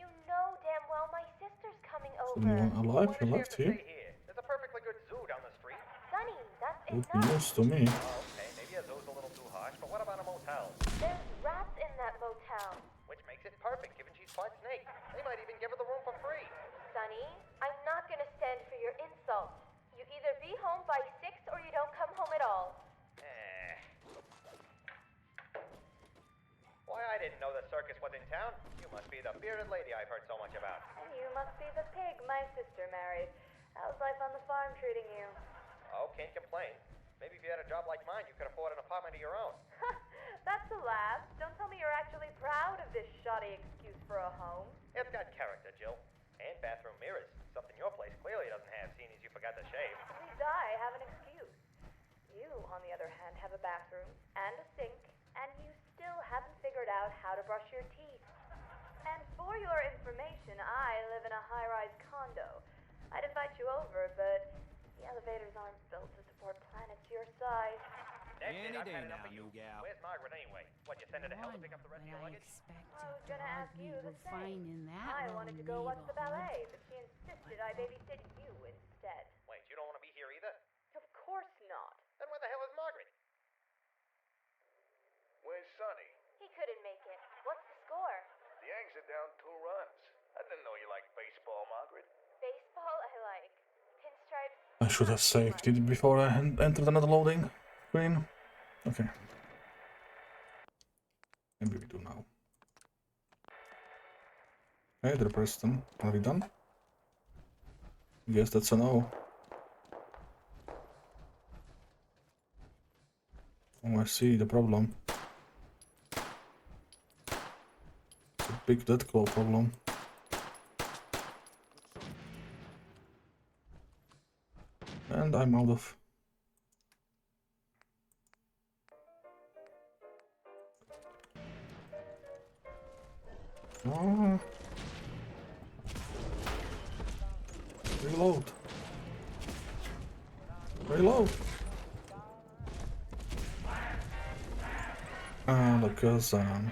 You know damn well my sister's coming over. Anyone alive? You left here? There's a perfectly good zoo down the street. Sonny, that's Good enough. news to me. Oh, okay. Maybe a zoo's a little too harsh, but what about a motel? There's rats in that motel. Which makes it perfect, given she's part snake. They might even give her the room for free. Sonny, I'm not gonna stand for your insults. You either be home by 6 or you don't come home at all. Why, I didn't know the circus was in town. You must be the bearded lady I've heard so much about. And you must be the pig my sister married. How's life on the farm treating you? Oh, can't complain. Maybe if you had a job like mine, you could afford an apartment of your own. That's a laugh. Don't tell me you're actually proud of this shoddy excuse for a home. It's got character, Jill. And bathroom mirrors. Something your place clearly doesn't have, seeing as you forgot to shave. At least I have an excuse. You, on the other hand, have a bathroom and a sink, and you still haven't figured out how to brush your teeth. And for your information, I live in a high-rise condo. I'd invite you over, but the elevators aren't built to support planets your size. Any day now, new gal. Where's Margaret anyway? What, you send her to hell to pick up the rest of your luggage? I was gonna ask you the same. I wanted to go watch the ballet, but she insisted I babysit you instead. Wait, you don't want to be here either? Of course not. Then where the hell is Margaret? Where's Sonny? He couldn't make it. What's the score? The Yanks are down 2 runs. I didn't know you liked baseball, Margaret. Baseball I like. Pinstripes. I should have saved it before I entered another loading screen. Okay. Maybe we do now. Hey there, Preston. Are we done? Guess that's a no. Oh, I see the problem. It's a big dead claw problem. And I'm out of. Ah. Reload. Reload. And a Kazan.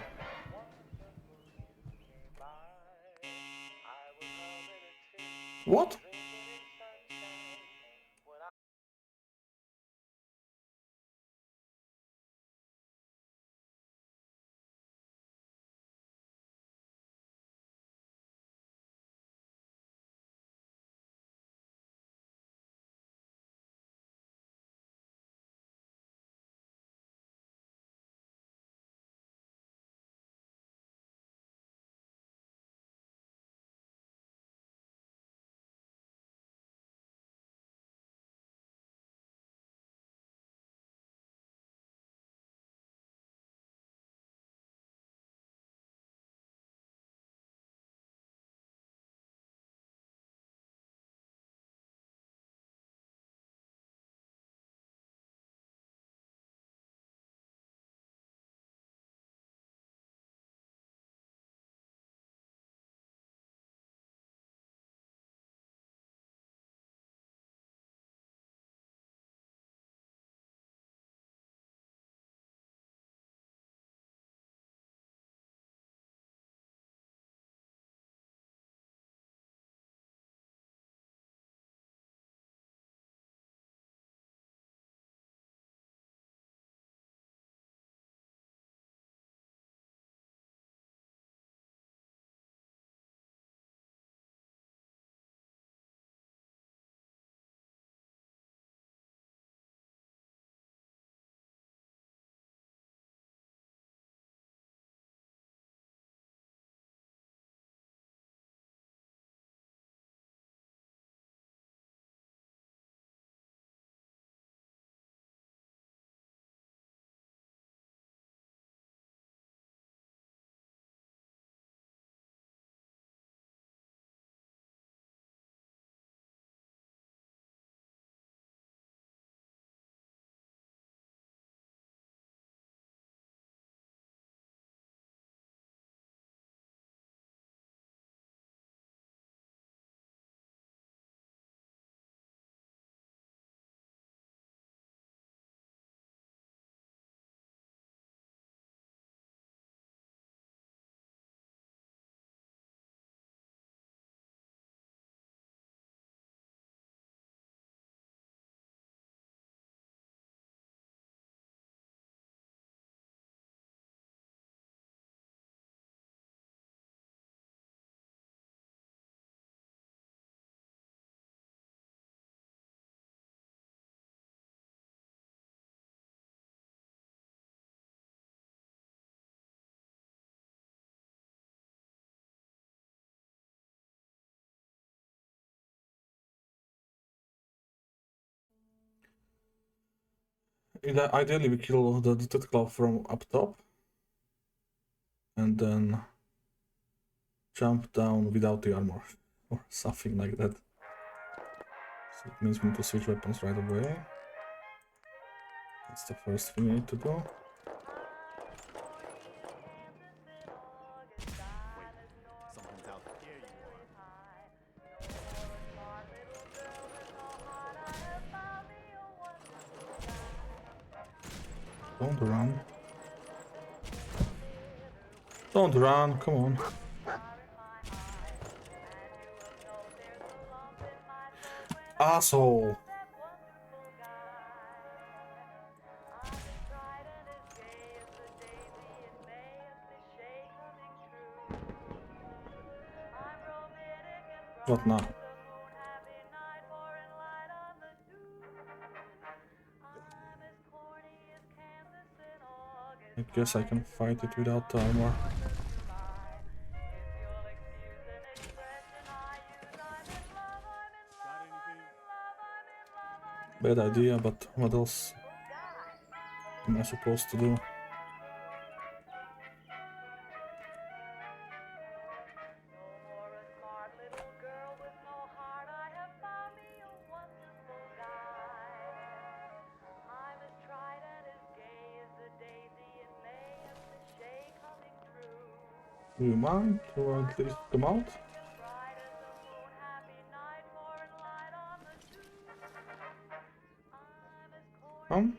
What? Ideally, we kill the tentacle from up top. And then jump down without the armor. Or something like that. So it means we need to switch weapons right away. That's the first thing we need to do. Something's out there. Here you are. Don't run. Don't run, come on. Asshole! What now? I guess I can fight it without armor. Bad idea, but what else am I supposed to do? Do you mind to at least come out? Come?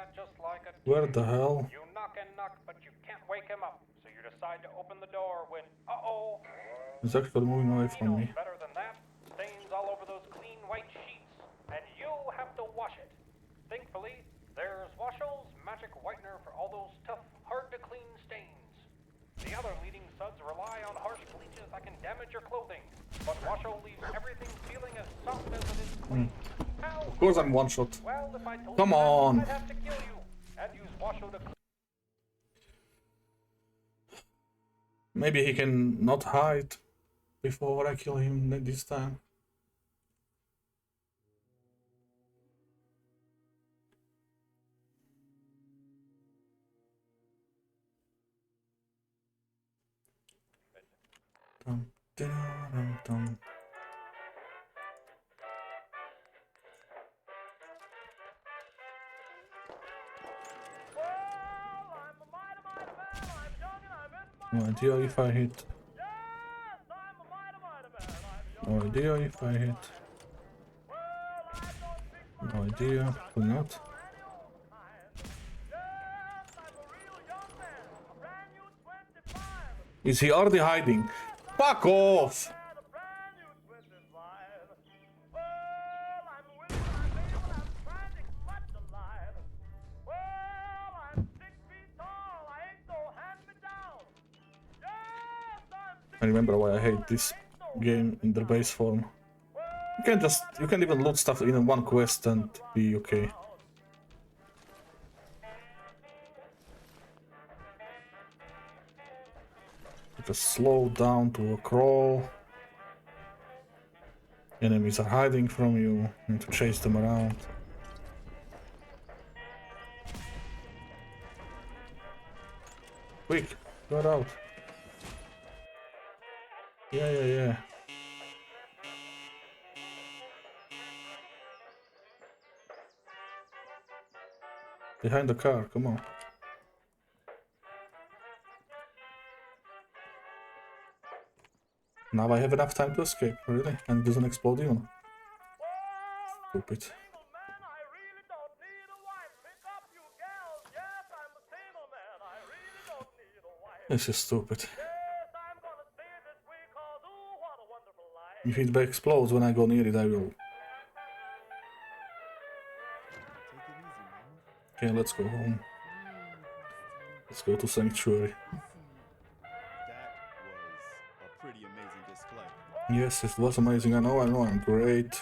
that just like a Where the hell? You knock and knock, but you can't wake him up. So you decide to open the door when, uh-oh. It's actually moving away from me. Better than that. Stains all over those clean white sheets. And you have to wash it. Thankfully, there's Washo's magic whitener for all those tough, hard-to-clean stains. The other leading suds rely on harsh bleaches that can damage your clothing. But Washo leaves everything feeling as soft as it is clean. Of course I'm one shot. Well, if I told Come you that, on. I'd have to kill you and use Washo to Maybe he can not hide before I kill him this time. Dum, dum, dum. No idea if I hit. No idea if I hit. No idea. Probably not. Is he already hiding? Fuck off! I remember why I hate this game in the base form. You can even loot stuff in one quest and be okay. Just slow down to a crawl. Enemies are hiding from you. You need to chase them around. Quick, get out. Yeah. Behind the car, come on. Now I have enough time to escape, really? And it doesn't explode even. Stupid. This is stupid. If it explodes when I go near it, I will. Okay, let's go home. Let's go to Sanctuary. Pretty amazing display. Yes, it was amazing. I know, I'm great.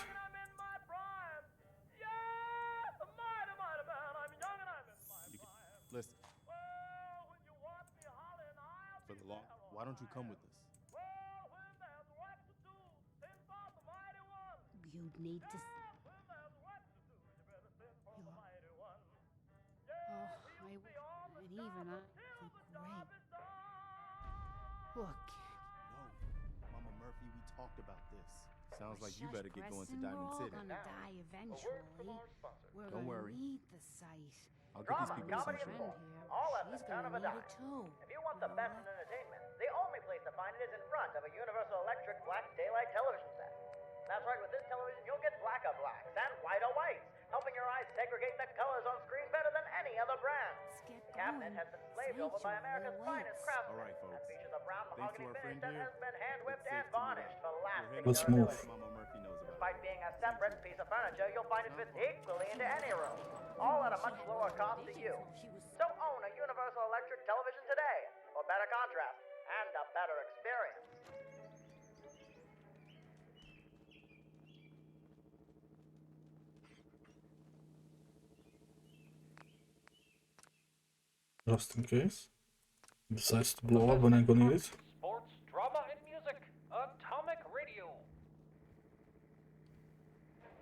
Listen. For the long, why don't you come with us? You'd need to. And even I feel great. Look. Mama Murphy, we talked about this. Sounds like you better get going to Diamond City. We're gonna die eventually. We're Don't gonna worry. need the site. I'll get these people Comedy, some and food. sport, all at the She's turn gonna of a need dime. it too. If you want the best in entertainment, the only place to find it is in front of a Universal Electric black daylight television set. That's right, with this television you'll get blacker blacks and whiter whites, helping your eyes segregate the colors on screen better than any other brand. The cabinet has been slaved over by America's finest craftsmen. All right, folks. And features a brown Thanks mahogany to our finish friend that here, has been hand whipped it's and safe to move varnished on. for We're lasting heading Let's to move. Mama Murphy knows about. Despite being a separate piece of furniture, you'll find it fits equally into any room, all at a much lower cost to you. So own a Universal Electric television today, for better contrast and a better experience. Just in case. It decides to blow up when I go near it. Sports, drama, and music. Atomic Radio.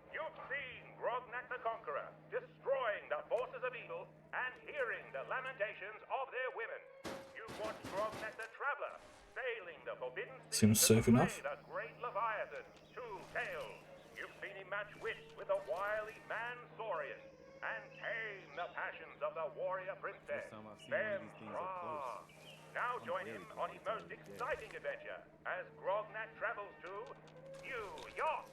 You've seen Grognak the Conqueror destroying the forces of evil and hearing the lamentations of their women. You've watched Grognak the Traveler sailing the forbidden sea Seems safe to enough. slay the great Leviathan, Two Tails. You've seen him match wits with the wily Mansorius and tame the passions of the warrior princess, First time I've seen one of these things up close. Now join him on his most exciting adventure as Grognak travels to New York.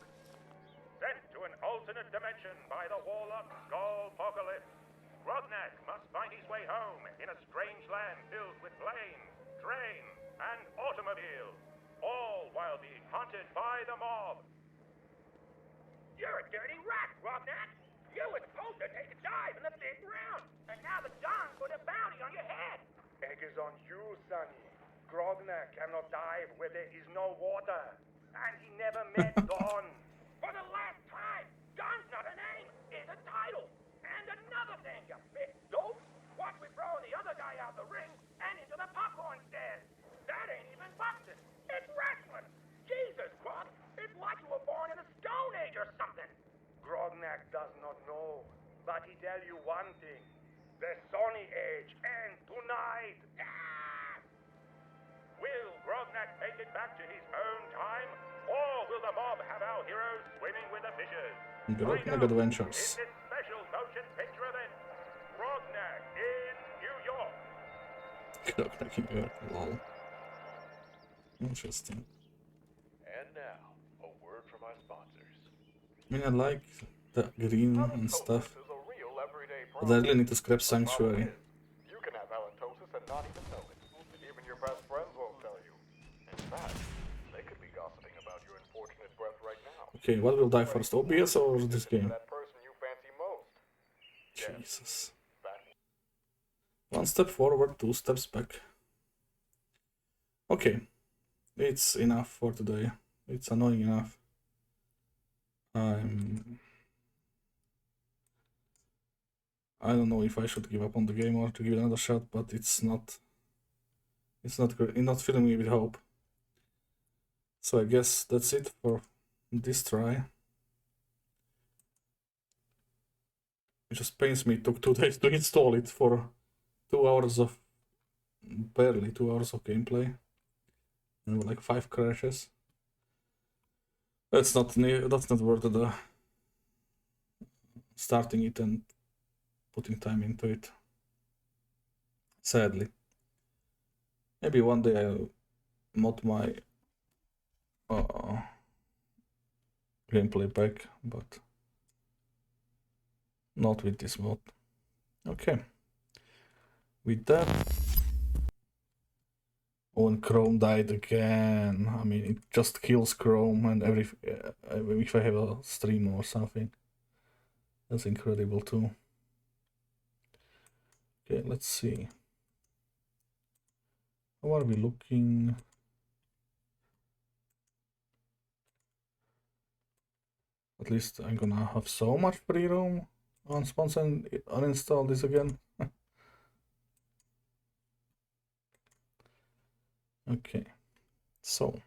Sent to an alternate dimension by the warlock Skullpocalypse. Grognak must find his way home in a strange land filled with flames, trains, and automobiles, all while being hunted by the mob. You're a dirty rat, Grognak. You were supposed to take a dive in the 5th round, and now the Don put a bounty on your head. Egg is on you, Sonny. Grognak cannot dive where there is no water. And he never met Don. For the last time, Don's not a name, it's a title. And another thing, you big dope. Watch me throwing the other guy out the ring and into the popcorn stand. That ain't even boxing. It's wrestling. Jesus, Grog. It's like you were born in the Stone Age or something. Grognak does not know. But he tell you one thing. The Stony Age ends tonight. Will Grognak make it back to his own time, or will the mob have our heroes swimming with the fishes? Grognak Adventures. In this special motion picture event, Grognak in New York. Grognak in New York, lol. Interesting. And now, a word from our sponsors. I mean, I like the green and stuff, but I really need to scrap Sanctuary. You can have halitosis and not even know it. Even your best friends won't tell you. In fact, they could be gossiping about your unfortunate breath right now. Okay, what will die first, OBS or this game? That person you fancy most. Jesus. One step forward, two steps back. Okay, it's enough for today. It's annoying enough. I don't know if I should give up on the game or to give it another shot, but it's not filling me with hope. So I guess that's it for this try. It just pains me it took 2 days to install it for 2 hours of barely 2 hours of gameplay and like 5 crashes. That's not worth the starting it and putting time into it. Sadly. Maybe one day I'll mod my gameplay back, but not with this mod. Okay. With that, and Chrome died again. I mean, it just kills Chrome and if I have a stream or something. That's incredible too. Okay, let's see. How are we looking? At least I'm gonna have so much free roam. Unsponsor and uninstall this again. Okay, so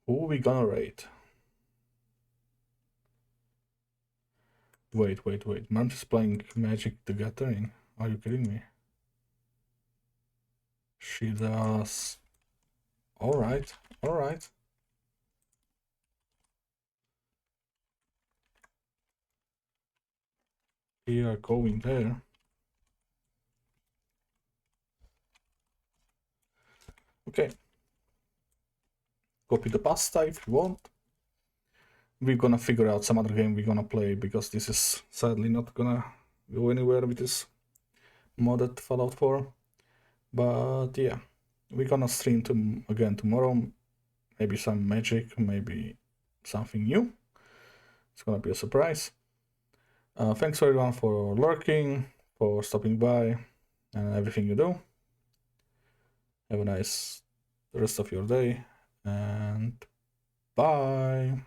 who we gonna rate? Wait. Mom is playing Magic the Gathering. Are you kidding me? She does. Alright. We are going there. Okay. Copy the pasta if you want. We're gonna figure out some other game we're gonna play, because this is sadly not gonna go anywhere with this modded Fallout 4. But yeah, we're gonna stream again tomorrow. Maybe some Magic, maybe something new. It's gonna be a surprise. Thanks everyone for lurking, for stopping by, and everything you do. Have a nice rest of your day, and bye!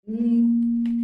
Mm.